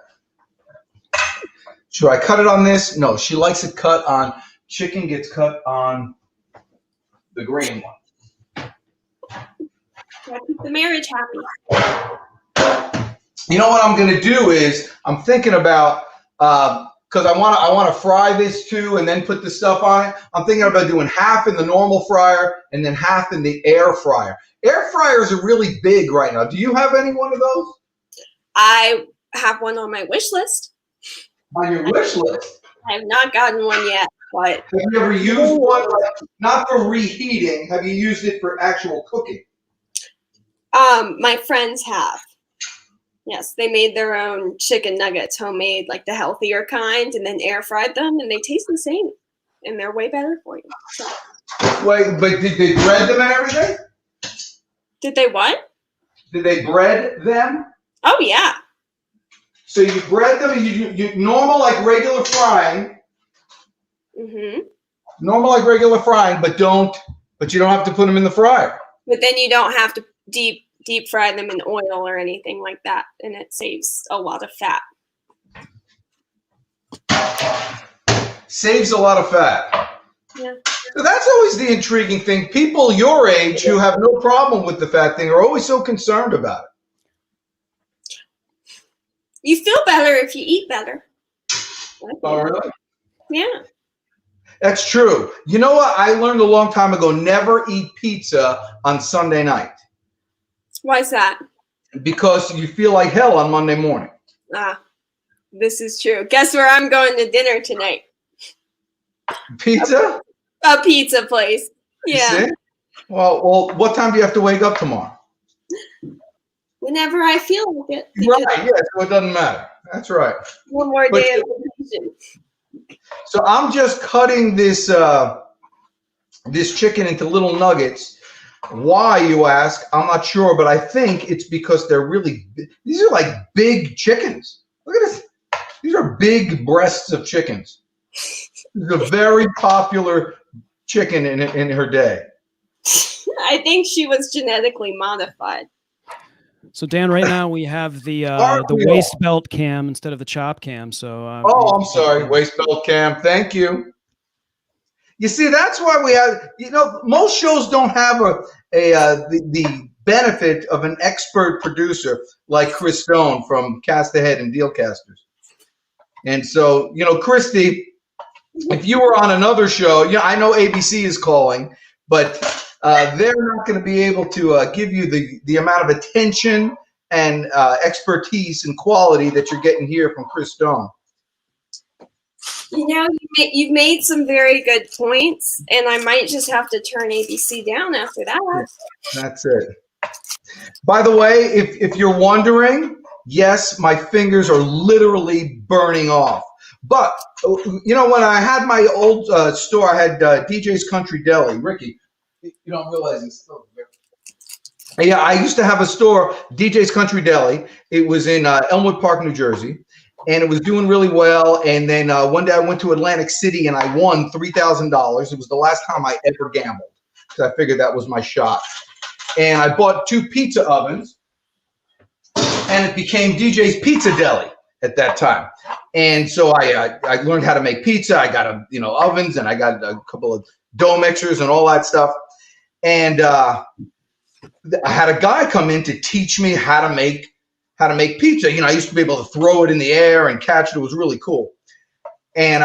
Should I cut it on this? No, she likes it cut on. Chicken gets cut on the green one. Keep the marriage happy. You know what I'm going to do is I'm thinking about because I want to fry this too and then put the stuff on it. I'm thinking about doing half in the normal fryer and then half in the air fryer. Air fryers are really big right now. Do you have any one of those? I have one on my wish list. On your wish list? I have not gotten one yet, but have you ever used one, not for reheating? Have you used it for actual cooking? My friends have. Yes, they made their own chicken nuggets, homemade, like the healthier kind, and then air fried them, and they taste the same, and they're way better for you. So. Wait, but did they bread them and everything? Did they what? Did they bread them? Oh yeah. So you bread them, and you normal like regular frying. Mm-hmm. Normal like regular frying, but you don't have to put them in the fryer. But then you don't have to deep fry them in oil or anything like that, and it saves a lot of fat. Saves a lot of fat. Yeah. So that's always the intriguing thing. People your age who have no problem with the fat thing are always so concerned about it. You feel better if you eat better. Oh, really? Yeah. That's true. You know what? I learned a long time ago, never eat pizza on Sunday night. Why is that? Because you feel like hell on Monday morning. Ah, this is true. Guess where I'm going to dinner tonight? Pizza? A pizza place. Yeah. Well, what time do you have to wake up tomorrow? Whenever I feel like it. Right, yeah, so it doesn't matter. That's right. One more day of vacation. So I'm just cutting this this chicken into little nuggets. Why, you ask? I'm not sure, but I think it's because they're really these are like big chickens. Look at this. These are big breasts of chickens. This is a very popular chicken in her day. I think she was genetically modified. So Dan, right now we have the waist belt cam instead of the chop cam. So I'm sorry, waist belt cam. Thank you. You see, that's why we have. Most shows don't have the benefit of an expert producer like Chris Stone from Cast Ahead and Dealcasters. And so, Christie, if you were on another show, I know ABC is calling, but they're not going to be able to give you the amount of attention and expertise and quality that you're getting here from Chris Stone. You've made some very good points, and I might just have to turn ABC down after that. That's it. By the way, if you're wondering, yes, my fingers are literally burning off. But, when I had my old store, I had DJ's Country Deli. Ricky, you don't realize it's still there. Yeah, I used to have a store, DJ's Country Deli. It was in Elmwood Park, New Jersey, and it was doing really well. And then one day I went to Atlantic City and I won $3,000. It was the last time I ever gambled because I figured that was my shot. And I bought 2 pizza ovens, and it became DJ's Pizza Deli at that time. And so I learned how to make pizza. I got ovens, and I got a couple of dough mixers and all that stuff. And I had a guy come in to teach me how to make pizza. I used to be able to throw it in the air and catch it. It was really cool. And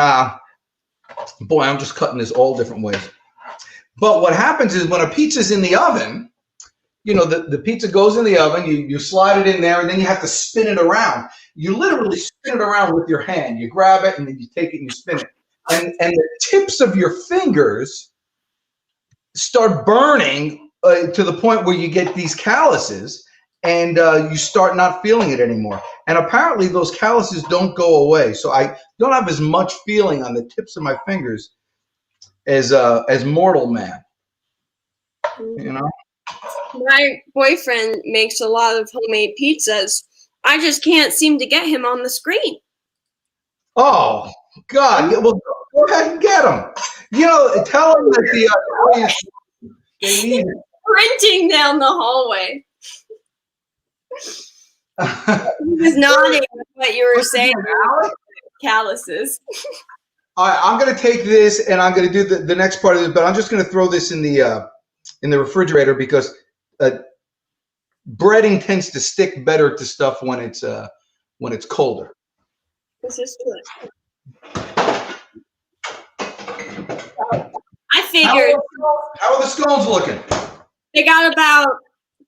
boy, I'm just cutting this all different ways. But what happens is when a pizza's in the oven, the pizza goes in the oven, you slide it in there, and then you have to spin it around. You literally spin it around with your hand. You grab it, and then you take it and you spin it. And the tips of your fingers start burning to the point where you get these calluses, and you start not feeling it anymore. And apparently those calluses don't go away. So I don't have as much feeling on the tips of my fingers as mortal man. My boyfriend makes a lot of homemade pizzas. I just can't seem to get him on the screen. Oh, God. Well, go ahead and get him. Tell him that the audience, they need it. Sprinting down the hallway. He was nodding with what you were saying. Calluses. All right, I'm going to take this, and I'm going to do the next part of it, but I'm just going to throw this in the refrigerator because breading tends to stick better to stuff when it's colder. This is true. I figured. How are the scones looking? They got about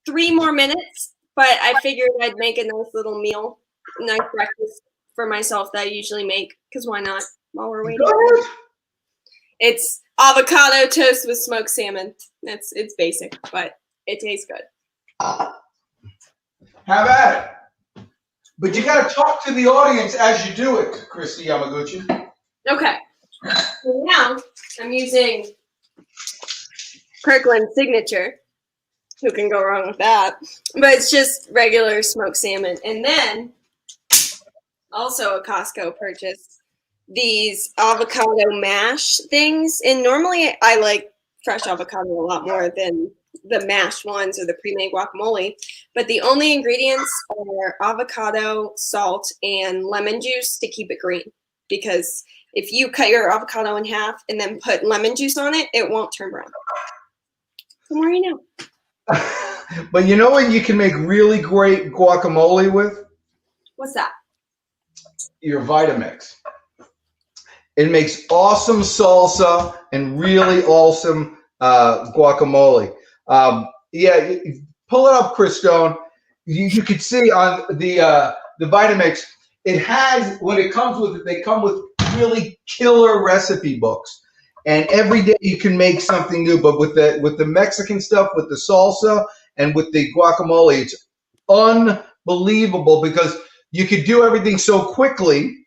3 more minutes, but I figured I'd make a nice little meal, a nice breakfast for myself that I usually make, because why not while we're waiting? It's avocado toast with smoked salmon. It's basic, but it tastes good. Have at it. But you got to talk to the audience as you do it, Christie Yamaguchi. Okay. So now I'm using Kirkland's Signature. Who can go wrong with that? But it's just regular smoked salmon. And then also a Costco purchase, these avocado mash things. And normally I like fresh avocado a lot more than the mashed ones or the pre-made guacamole. But the only ingredients are avocado, salt, and lemon juice to keep it green. Because if you cut your avocado in half and then put lemon juice on it, it won't turn brown. The more you know. But you know what you can make really great guacamole with? What's that? Your Vitamix. It makes awesome salsa and really awesome guacamole. Pull it up, Chris Stone. You could see on the Vitamix, it has, when it comes with it, they come with really killer recipe books. And every day you can make something new. But with the Mexican stuff, with the salsa and with the guacamole, it's unbelievable because you could do everything so quickly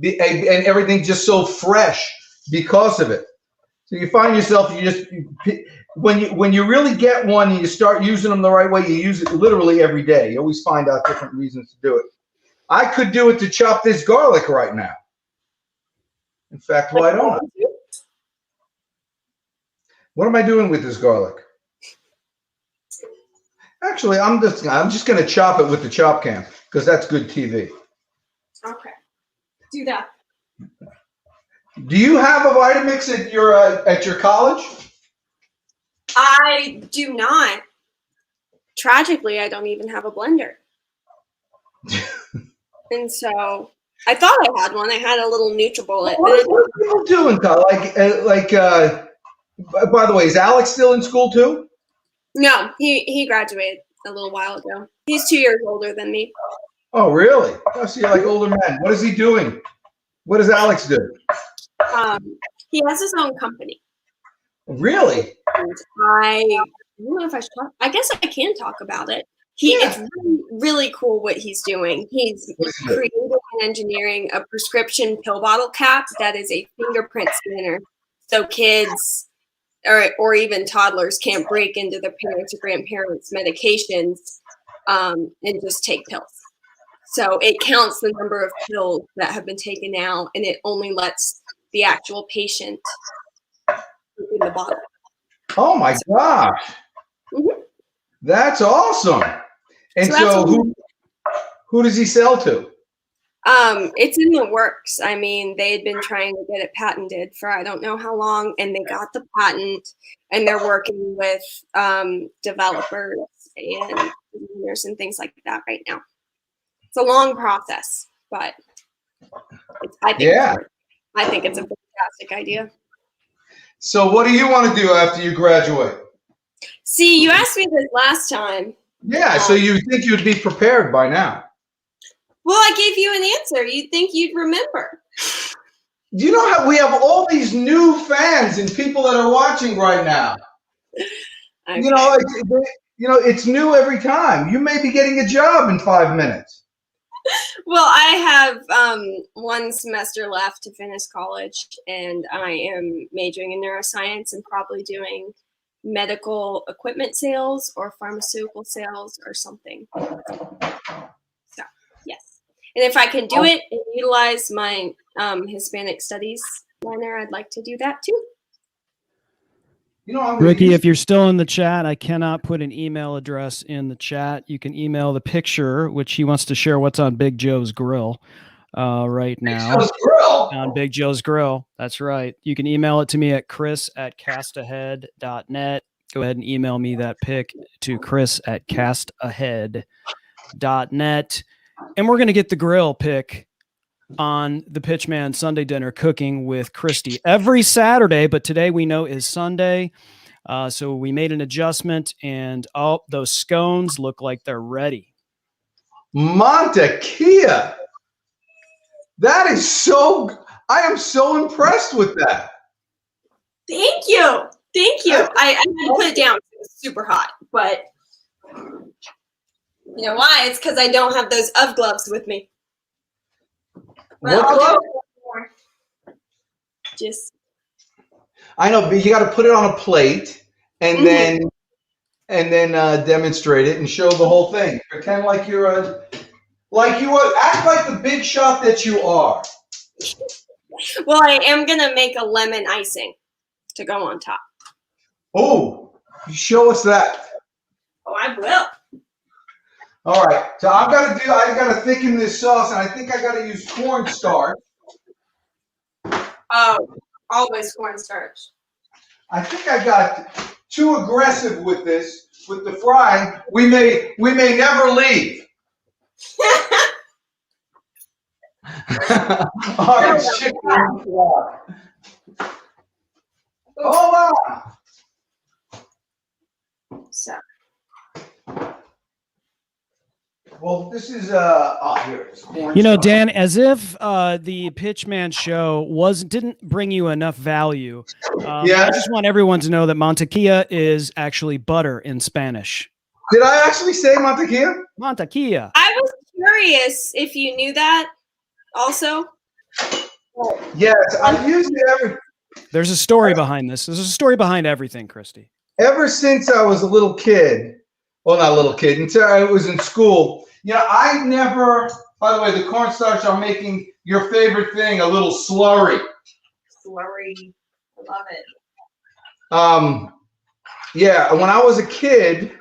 and everything just so fresh because of it. So you find yourself, when you really get one and you start using them the right way, you use it literally every day. You always find out different reasons to do it. I could do it to chop this garlic right now. In fact, why don't I? What am I doing with this garlic? Actually, I'm just going to chop it with the chop cam because that's good TV. Okay, do that. Do you have a Vitamix at your college? I do not. Tragically, I don't even have a blender. And so I thought I had one. I had a little NutriBullet. What are people doing, Kyle? By the way, is Alex still in school too? No, he graduated a little while ago. He's 2 years older than me. Oh, really? I see, like older men. What is he doing? What does Alex do? He has his own company. Really? And I don't know if I should talk. I guess I can talk about it. It's really, really cool what he's doing. He's creating and engineering a prescription pill bottle cap that is a fingerprint scanner, so kids or even toddlers can't break into their parents' or grandparents' medications and just take pills. So it counts the number of pills that have been taken out, and it only lets the actual patient in the bottle. Oh my gosh. Mm-hmm. That's awesome. And so who does he sell to? It's in the works. I mean, they had been trying to get it patented for I don't know how long, and they got the patent, and they're working with developers and engineers and things like that right now. It's a long process, but I think it's a fantastic idea. So what do you want to do after you graduate? See, you asked me this last time. Yeah, so you think you'd be prepared by now. Well, I gave you an answer. You'd think you'd remember. You know how we have all these new fans and people that are watching right now. Okay. It's new every time. You may be getting a job in 5 minutes. Well, I have 1 semester left to finish college, and I am majoring in neuroscience and probably doing medical equipment sales or pharmaceutical sales or something. So, yes. And if I can do it and utilize my Hispanic studies minor, I'd like to do that too. Ricky, if you're still in the chat, I cannot put an email address in the chat. You can email the picture, which he wants to share what's on Big Joe's Grill right now. Big Joe's Grill? On Big Joe's Grill. That's right. You can email it to me at chris@castahead.net. Go ahead and email me that pic to chris@castahead.net. And we're going to get the grill pic on the Pitchman Sunday Dinner Cooking with Christie every Saturday, but today we know is Sunday. So we made an adjustment, and those scones look like they're ready. Montekia. That is I am so impressed with that. Thank you. Thank you. I had to put it down. It was super hot, but you know why? It's because I don't have those UV gloves with me. Well, what glove? I know, but you got to put it on a plate and then demonstrate it and show the whole thing. Pretend like you are. Act like the big shot that you are. Well, I am gonna make a lemon icing to go on top. Oh, show us that. Oh, I will. All right, so I gotta thicken this sauce, and I think I gotta use cornstarch. Oh, always cornstarch. I think I got too aggressive with the frying. We may never leave. Orange chicken on flour. Hold on. So Well, this is here it is. You know, Dan, as if the Pitchman show didn't bring you enough value. I just want everyone to know that mantequilla is actually butter in Spanish. Did I actually say mantequilla? Mantequilla. I was curious if you knew that also. Yes, I use it There's a story behind this. There's a story behind everything, Christie. ever since I was a little kid. Well, not a little kid, until I was in school. You know, I never, by the way, the cornstarch, I'm making your favorite thing, a little slurry. Slurry. I love it. Yeah, when I was a kid,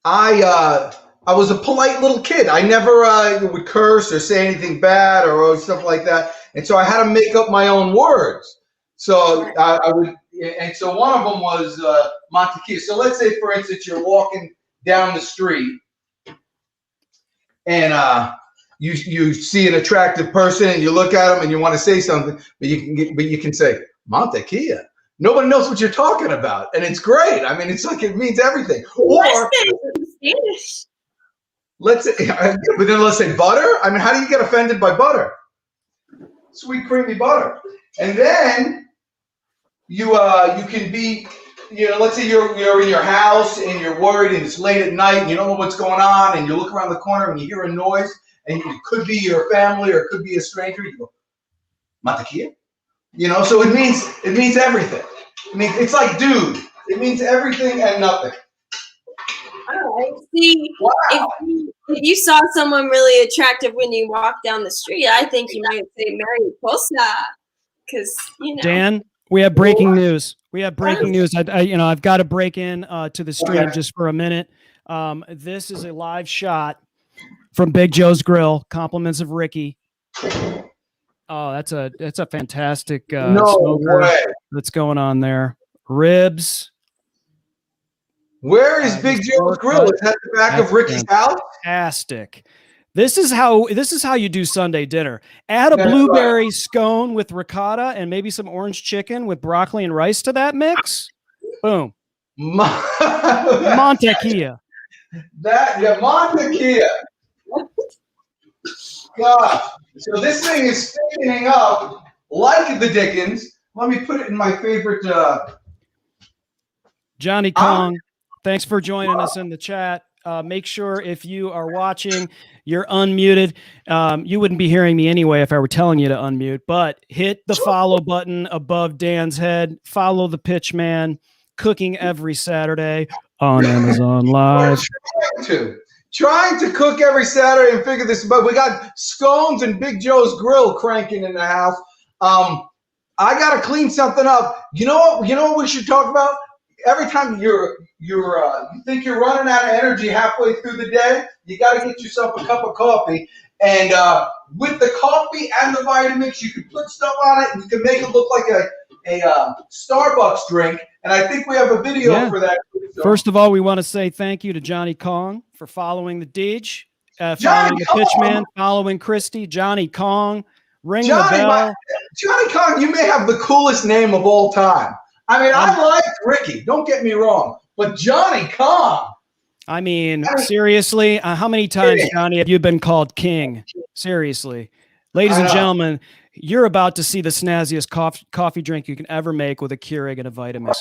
I was a polite little kid. I never would curse or say anything bad or stuff like that. And so I had to make up my own words. So I would, and so one of them was mantequilla. So let's say, for instance, you're walking down the street and you see an attractive person and you look at them and you want to say something, but you can say mantequilla. Nobody knows what you're talking about, and it's great. I mean, it's like it means everything. Or Spanish. let's say, but then let's say butter. I mean, how do you get offended by butter? Sweet creamy butter. And then you can be, you know, let's say you're in your house and you're worried and it's late at night and you don't know what's going on and you look around the corner and you hear a noise and it could be your family or it could be a stranger. You go, mantequilla? You know, so it means everything. I mean, it's like, dude, it means everything and nothing. All right. See, Wow. if you saw someone really attractive when you walk down the street, I think you might say Mariposa, because you know. Dan, we have breaking news. We have breaking news. I've got to break in to the stream just for a minute. This is a live shot from Big Joe's Grill. Compliments of Ricky. Oh, that's a fantastic smoker that's going on there. Ribs. Where is Big Joe's Grill? Is that the back of Ricky's house? Fantastic. This is how you do Sunday dinner. Add a blueberry scone with ricotta and maybe some orange chicken with broccoli and rice to that mix. Boom. Mantequilla. Mantequilla. Gosh. So this thing is thickening up like the Dickens. Let me put it in my favorite. Johnny Kong, thanks for joining us in the chat. Make sure if you are watching, you're unmuted. You wouldn't be hearing me anyway if I were telling you to unmute, but hit the follow button above Dan's head. Follow the Pitchman, cooking every Saturday on Amazon Live. Trying to cook every Saturday and figure this out. We got Scones and Big Joe's Grill cranking in the house. I got to clean something up. You know what we should talk about? Every time you think you're running out of energy halfway through the day, you got to get yourself a cup of coffee. And with the coffee and the Vitamix, you can put stuff on it and you can make it look like a Starbucks drink. And I think we have a video for that. So. First of all, we want to say thank you to Johnny Kong for following the Deej, following the Pitchman, following Christie, Johnny Kong, ring the bell. Johnny Kong, you may have the coolest name of all time. I mean, I like Ricky, don't get me wrong, but Johnny Kong. I mean, seriously, how many times, Johnny, have you been called king? Seriously. Ladies and gentlemen, you're about to see the snazziest coffee drink you can ever make with a Keurig and a Vitamix.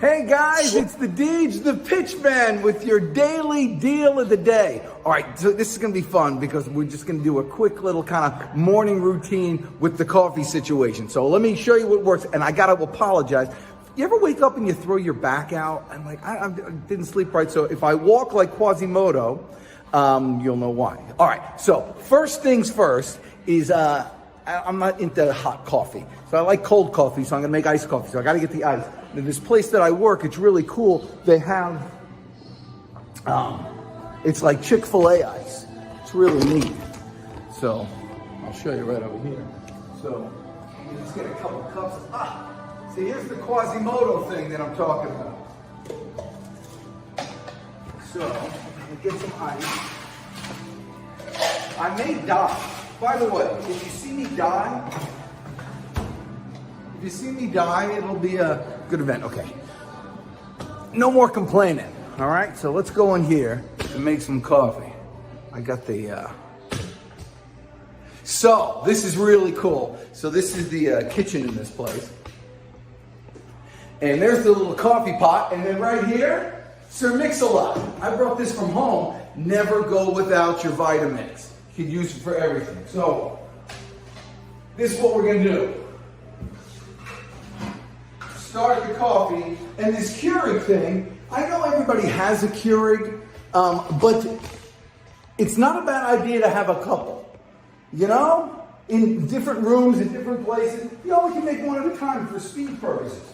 Hey guys, it's the Deej, the Pitchman, with your daily deal of the day. All right, so this is going to be fun because we're just going to do a quick little kind of morning routine with the coffee situation. So let me show you what works, and I got to apologize. You ever wake up and you throw your back out? I'm like, I didn't sleep right, so if I walk like Quasimodo, you'll know why. All right, so first things first is I'm not into hot coffee. So I like cold coffee, so I'm going to make iced coffee. So I got to get the ice. In this place that I work, it's really cool. They have, it's like Chick-fil-A ice. It's really neat. So I'll show you right over here. So you just get a couple cups. See, here's the Quasimodo thing that I'm talking about. So I'm gonna get some ice. I may die. By the way, if you see me die, it'll be a good event. Okay. No more complaining. All right. So let's go in here and make some coffee. I got the. So this is really cool. So this is the kitchen in this place. And there's the little coffee pot. And then right here, Sir Mix-a-Lot. I brought this from home. Never go without your Vitamix. You can use it for everything. So this is what we're going to do. Start the coffee. And this Keurig thing, I know everybody has a Keurig, but it's not a bad idea to have a couple. You know, in different rooms, in different places, you only can make one at a time for speed purposes.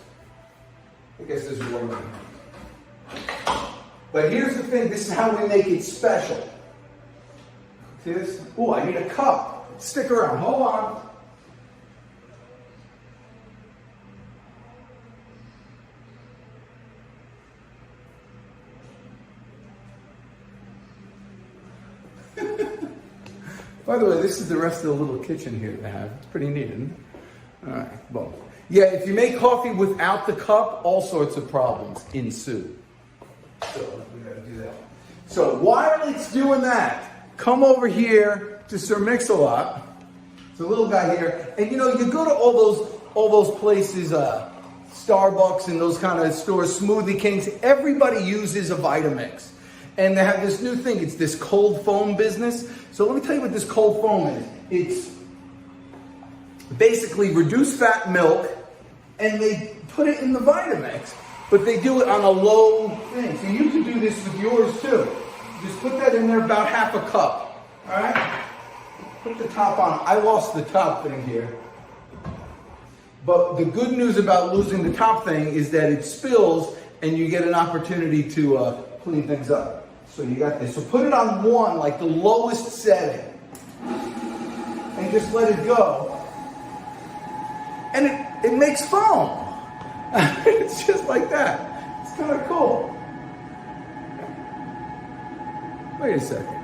I guess this is what we're doing. But here's the thing, this is how we make it special. See this? Oh, I need a cup. Stick around, hold on. By the way, this is the rest of the little kitchen here they have. It's pretty neat, isn't it? All right, boom. Yeah, if you make coffee without the cup, all sorts of problems ensue. So we gotta do that. So while it's doing that, come over here to Sir Mix-a-Lot. It's a little guy here, and you know you go to all those places, Starbucks and those kind of stores, Smoothie Kings. Everybody uses a Vitamix. And they have this new thing. It's this cold foam business. So let me tell you what this cold foam is. It's basically reduced fat milk, and they put it in the Vitamix, but they do it on a low thing. So you can do this with yours too. Just put that in there, about half a cup. All right? Put the top on. I lost the top thing here. But the good news about losing the top thing is that it spills, and you get an opportunity to clean things up. So you got this. So put it on 1, like the lowest setting. And just let it go. And it makes foam. It's just like that. It's kind of cool. Wait a second.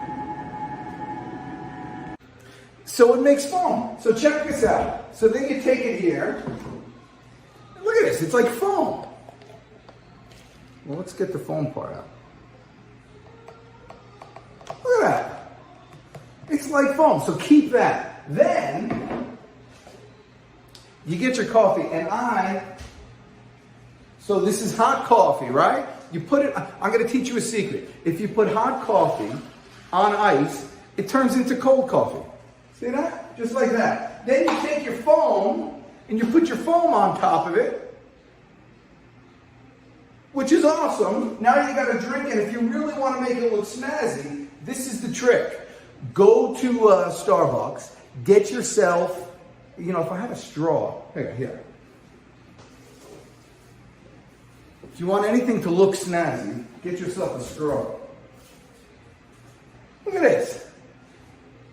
So it makes foam. So check this out. So then you take it here. Look at this. It's like foam. Well, let's get the foam part out. Look at that. It's like foam. So keep that. Then you get your coffee, and so this is hot coffee, right? You put it, I'm going to teach you a secret. If you put hot coffee on ice, it turns into cold coffee. See that? Just like that. Then you take your foam, and you put your foam on top of it, which is awesome. Now you got to drink it. If you really want to make it look snazzy, this is the trick. Go to Starbucks, get yourself, you know, if I had a straw, here. If you want anything to look snazzy, get yourself a straw. Look at this.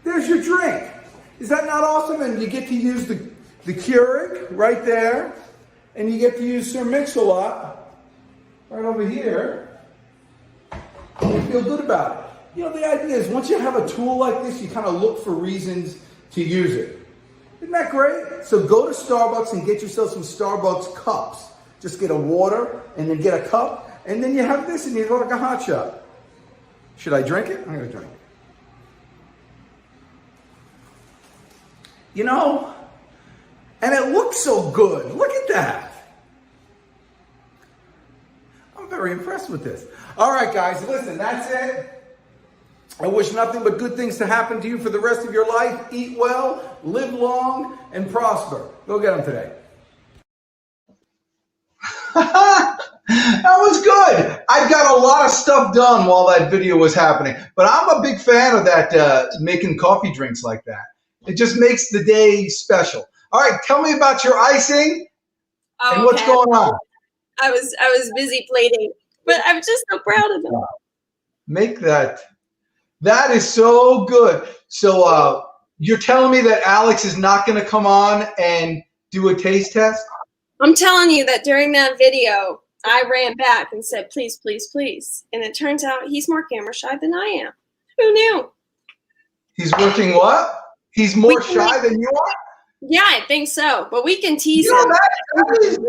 There's your drink. Is that not awesome? And you get to use the Keurig right there, and you get to use Sir Mix-a-Lot right over here. And you feel good about it. You know, the idea is once you have a tool like this, you kind of look for reasons to use it. Isn't that great? So go to Starbucks and get yourself some Starbucks cups. Just get a water and then get a cup, and then you have this and you go like a hot shot. Should I drink it? I'm going to drink it. You know, and it looks so good. Look at that. I'm very impressed with this. All right, guys, listen, that's it. I wish nothing but good things to happen to you for the rest of your life. Eat well, live long, and prosper. Go get them today. That was good. I got a lot of stuff done while that video was happening. But I'm a big fan of that, making coffee drinks like that. It just makes the day special. All right, tell me about your icing and what's going on. I was busy plating, but I'm just so proud of them. Make that. That is so good. So you're telling me that Alex is not going to come on and do a taste test? I'm telling you that during that video, I ran back and said, please, please, please. And it turns out he's more camera shy than I am. Who knew? He's working what? He's more shy than you are? Yeah, I think so. But we can tease You know, him.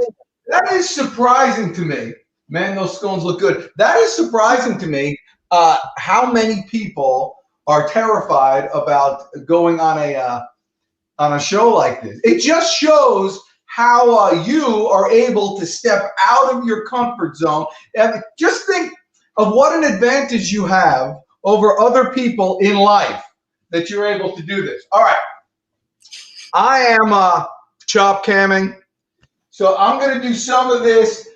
that is surprising to me. Man, those scones look good. That is surprising to me. How many people are terrified about going on a show like this? It just shows how you are able to step out of your comfort zone. And just think of what an advantage you have over other people in life that you're able to do this. All right. I am chop camming, so I'm going to do some of this.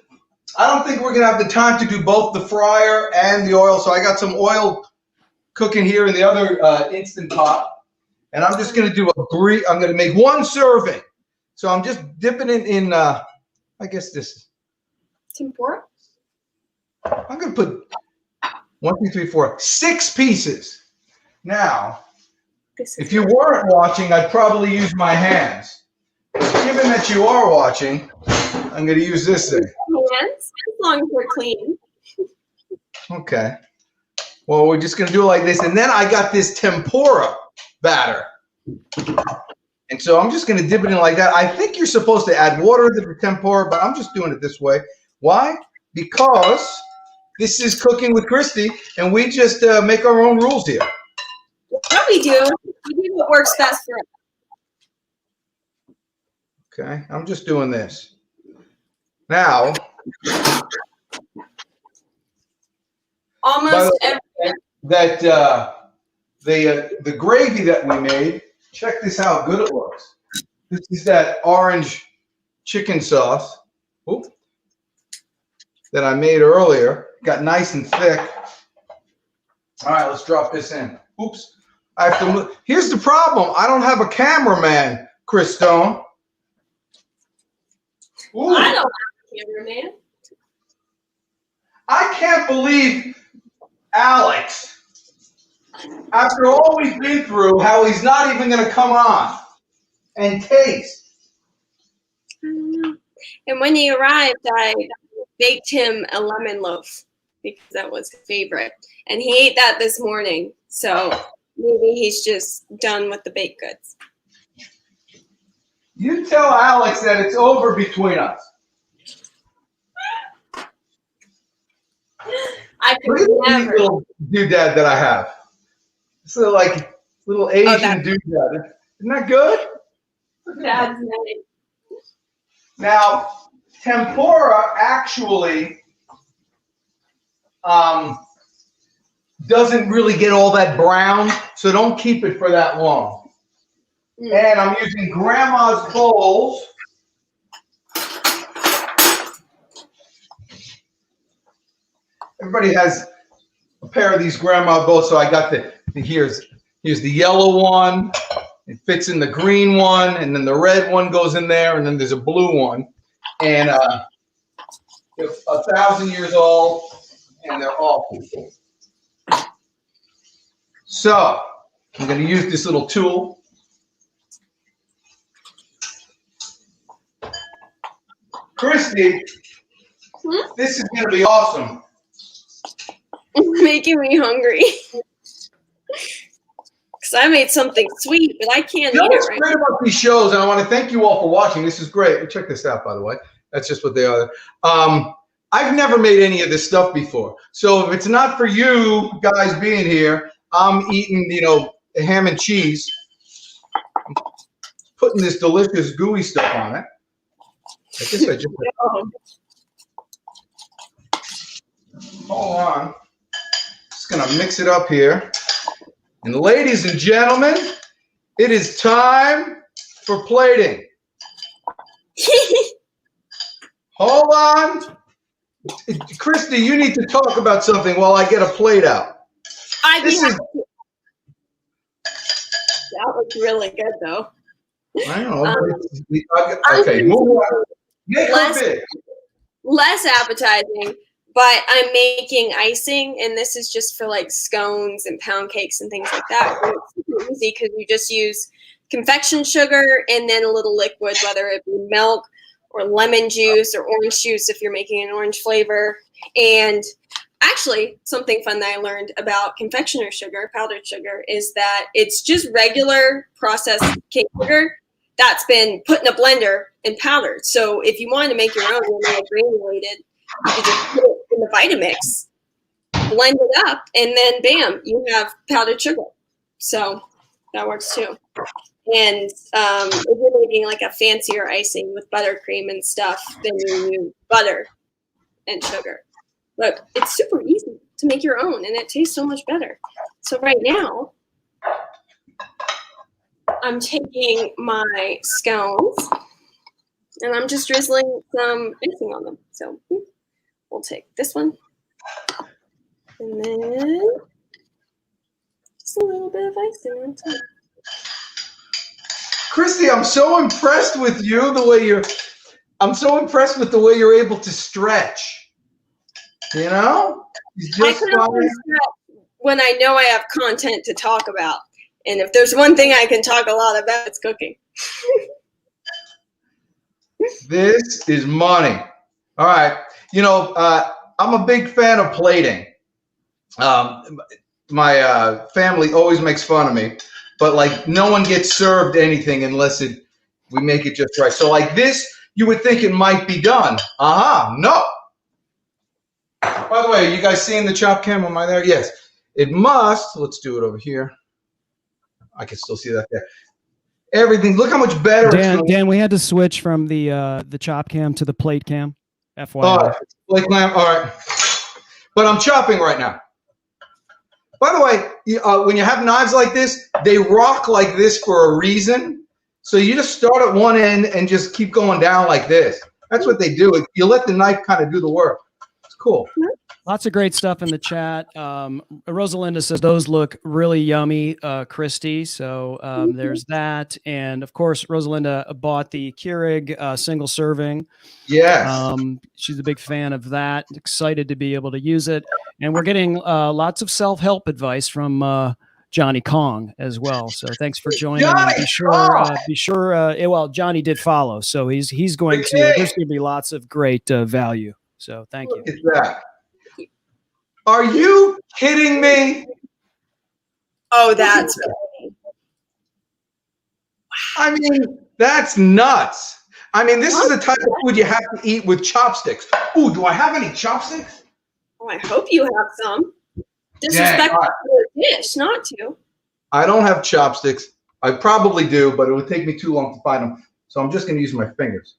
I don't think we're going to have the time to do both the fryer and the oil, so I got some oil cooking here in the other Instant Pot, and I'm just going to do I'm going to make one serving. So I'm just dipping it in, I guess this. Tempura? I'm going to put 1, 2, 3, 4, 6 pieces. Now, if you weren't watching, I'd probably use my hands. Given that you are watching, I'm going to use this thing. Hands, as long as they're clean. Okay. Well, we're just going to do it like this. And then I got this tempura batter. And so I'm just going to dip it in like that. I think you're supposed to add water to the tempura, but I'm just doing it this way. Why? Because this is Cooking with Christie, and we just make our own rules here. Yeah, we do. We do what works best for us. Okay, I'm just doing this. Now, Almost every. That the gravy that we made, check this out, how good it looks. This is that orange chicken sauce that I made earlier. Got nice and thick. All right, let's drop this in. Oops. I have to move. Here's the problem. I don't have a cameraman, Chris Stone. Ooh. I don't have a cameraman. I can't believe Alex, after all we've been through, how he's not even going to come on and taste. And when he arrived, I baked him a lemon loaf because that was his favorite. And he ate that this morning. So maybe he's just done with the baked goods. You tell Alex that it's over between us. I could Look at never. this little doodad that I have. This little, like, little Asian doodad. Isn't that good? That's nice. Now, tempura actually doesn't really get all that brown, so don't keep it for that long. And I'm using Grandma's bowls. Everybody has a pair of these Grandma bowls, so I got here's the yellow one. It fits in the green one, and then the red one goes in there, and then there's a blue one. And they're 1,000 years old, and they're awful. So I'm going to use this little tool. Christie, this is going to be awesome. It's making me hungry. Because I made something sweet, but I can't eat it What's right great about these shows, and I want to thank you all for watching. This is great. Check this out, by the way. That's just what they are. I've never made any of this stuff before. So if it's not for you guys being here, I'm eating, ham and cheese. I'm putting this delicious gooey stuff on it. I guess I just... Hold on. Just going to mix it up here. And ladies and gentlemen, it is time for plating. Hold on. Christie, you need to talk about something while I get a plate out. That looks really good, though. I know. Okay, move on. Make her big. Less appetizing, but I'm making icing, and this is just for like scones and pound cakes and things like that. It's super easy because you just use confection sugar and then a little liquid, whether it be milk or lemon juice or orange juice if you're making an orange flavor. And Actually, something fun that I learned about confectioner sugar, powdered sugar, is that it's just regular processed cane sugar that's been put in a blender and powdered. So if you wanted to make your own and make it granulated, you could just put it in the Vitamix, blend it up, and then bam, you have powdered sugar. So that works too. And if you're making like a fancier icing with buttercream and stuff, then you use butter and sugar. But it's super easy to make your own, and it tastes so much better. So right now, I'm taking my scones, and I'm just drizzling some icing on them. So we'll take this one, and then just a little bit of icing on top. Christie, I'm so impressed with you, I'm so impressed with the way you're able to stretch. You know? I can only stretch when I know I have content to talk about. And if there's one thing I can talk a lot about, it's cooking. This is money. All right. You know, I'm a big fan of plating. My family always makes fun of me, but like no one gets served anything unless we make it just right. So like this, you would think it might be done. No. By the way, are you guys seeing the chop cam? Am I there? Yes. It must. Let's do it over here. I can still see that there. Everything. Look how much better. Dan, we had to switch from the chop cam to the plate cam. FYI. Plate cam. All right. But I'm chopping right now. By the way, when you have knives like this, they rock like this for a reason. So you just start at one end and just keep going down like this. That's what they do. You let the knife kind of do the work. It's cool. Lots of great stuff in the chat. Rosalinda says those look really yummy, Christie. So there's that. And of course, Rosalinda bought the Keurig single serving. Yes. She's a big fan of that. Excited to be able to use it. And we're getting lots of self-help advice from Johnny Kong as well. So thanks for joining. Be sure. Well, Johnny did follow, so he's going to. There's going to be lots of great value. So thank you. Look at that. Are you kidding me? Oh, that's funny. I mean, that's nuts. I mean, this is the type of food you have to eat with chopsticks. Ooh, do I have any chopsticks? Oh, I hope you have some. Disrespectful to the dish, not to. I don't have chopsticks. I probably do, but it would take me too long to find them. So I'm just going to use my fingers.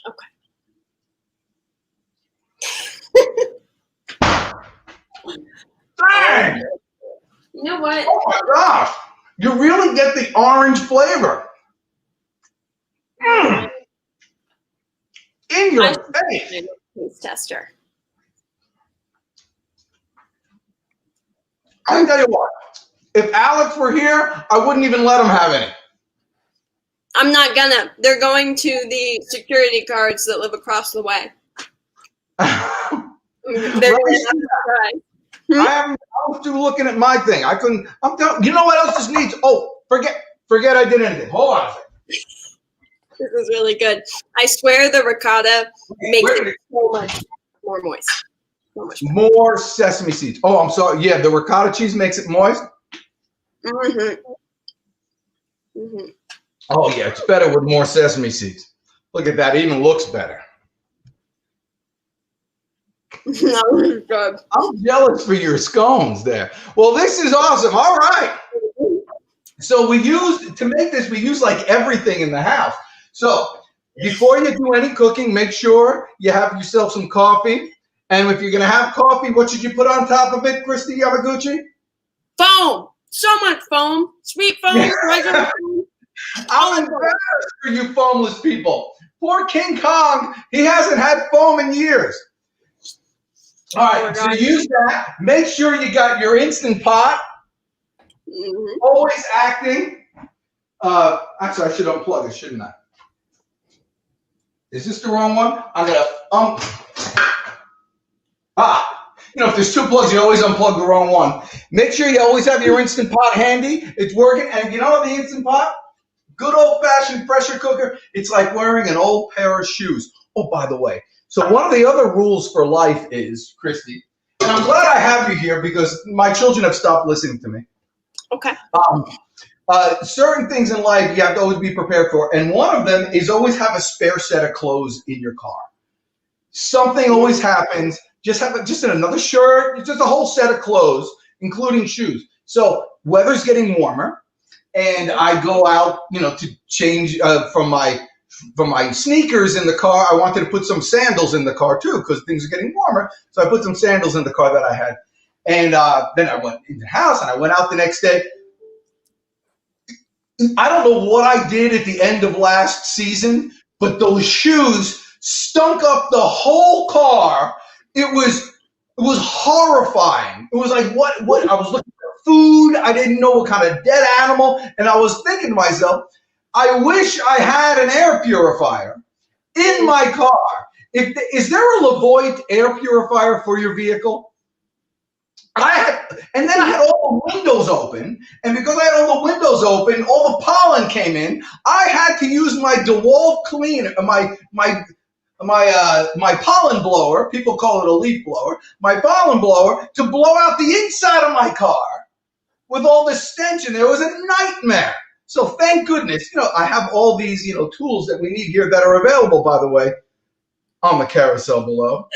Okay. Dang! You know what? Oh my gosh! You really get the orange flavor. In your face. Taste tester. I tell you what, if Alex were here, I wouldn't even let him have any. I'm not gonna. They're going to the security guards that live across the way. They're gonna have to try. I'm still looking at my thing. I couldn't. You know what else this needs? Oh, forget I did anything. Hold on a second. This is really good. I swear the ricotta makes it so much more moist. So much better. More sesame seeds. Oh, I'm sorry. Yeah, the ricotta cheese makes it moist. Oh yeah, it's better with more sesame seeds. Look at that. It even looks better. Good. I'm jealous for your scones there. Well, this is awesome. All right. So we use like everything in the house. So before you do any cooking, make sure you have yourself some coffee. And if you're going to have coffee, what should you put on top of it, Christie Yamaguchi? Foam. So much foam. Sweet foam. Regular foam. I'm embarrassed for you foamless people. Poor King Kong, he hasn't had foam in years. All right, so use that. Make sure you got your Instant Pot. Always acting. Actually, I should unplug it, shouldn't I? Is this the wrong one? I'm going to you know, if there's two plugs, you always unplug the wrong one. Make sure you always have your Instant Pot handy. It's working. And you know the Instant Pot? Good old-fashioned pressure cooker. It's like wearing an old pair of shoes. Oh, by the way, So one of the other rules for life is, Christie, and I'm glad I have you here because my children have stopped listening to me. Okay. Certain things in life you have to always be prepared for, and one of them is always have a spare set of clothes in your car. Something always happens. Just have another shirt, just a whole set of clothes, including shoes. So weather's getting warmer, and I go out, to change from my sneakers in the car. I wanted to put some sandals in the car too because things are getting warmer. So I put some sandals in the car that I had, and then I went in the house and I went out the next day. I don't know what I did at the end of last season, but those shoes stunk up the whole car. It was horrifying. It was like what I was looking for food. I didn't know what kind of dead animal, and I was thinking to myself, I wish I had an air purifier in my car. Is there a Lavoie air purifier for your vehicle? And then I had all the windows open, and because I had all the windows open, all the pollen came in. I had to use my DeWalt cleaner, my pollen blower. People call it a leaf blower. My pollen blower to blow out the inside of my car with all the stench in there. It was a nightmare. So thank goodness, I have all these, tools that we need here that are available, by the way, on the carousel below.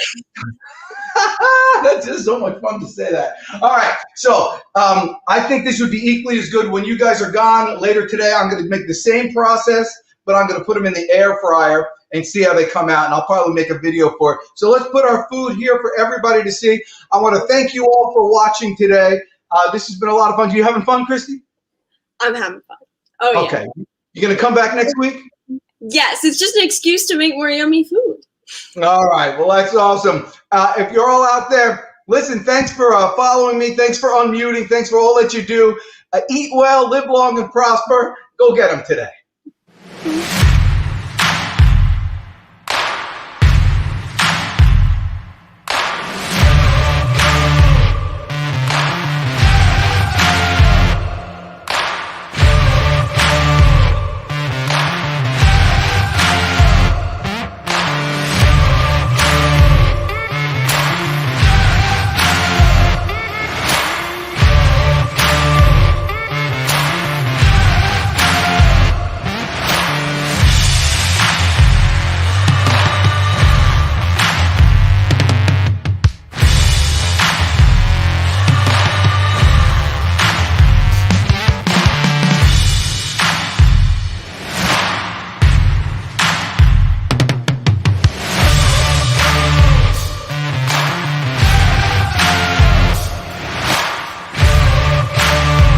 That's just so much fun to say that. All right, so I think this would be equally as good when you guys are gone later today. I'm going to make the same process, but I'm going to put them in the air fryer and see how they come out, and I'll probably make a video for it. So let's put our food here for everybody to see. I want to thank you all for watching today. This has been a lot of fun. You having fun, Christie? I'm having fun. Oh, yeah. Okay. You going to come back next week? Yes, it's just an excuse to make more yummy food. All right. Well, that's awesome. If you're all out there, listen, thanks for following me. Thanks for unmuting. Thanks for all that you do. Eat well, live long, and prosper. Go get them today.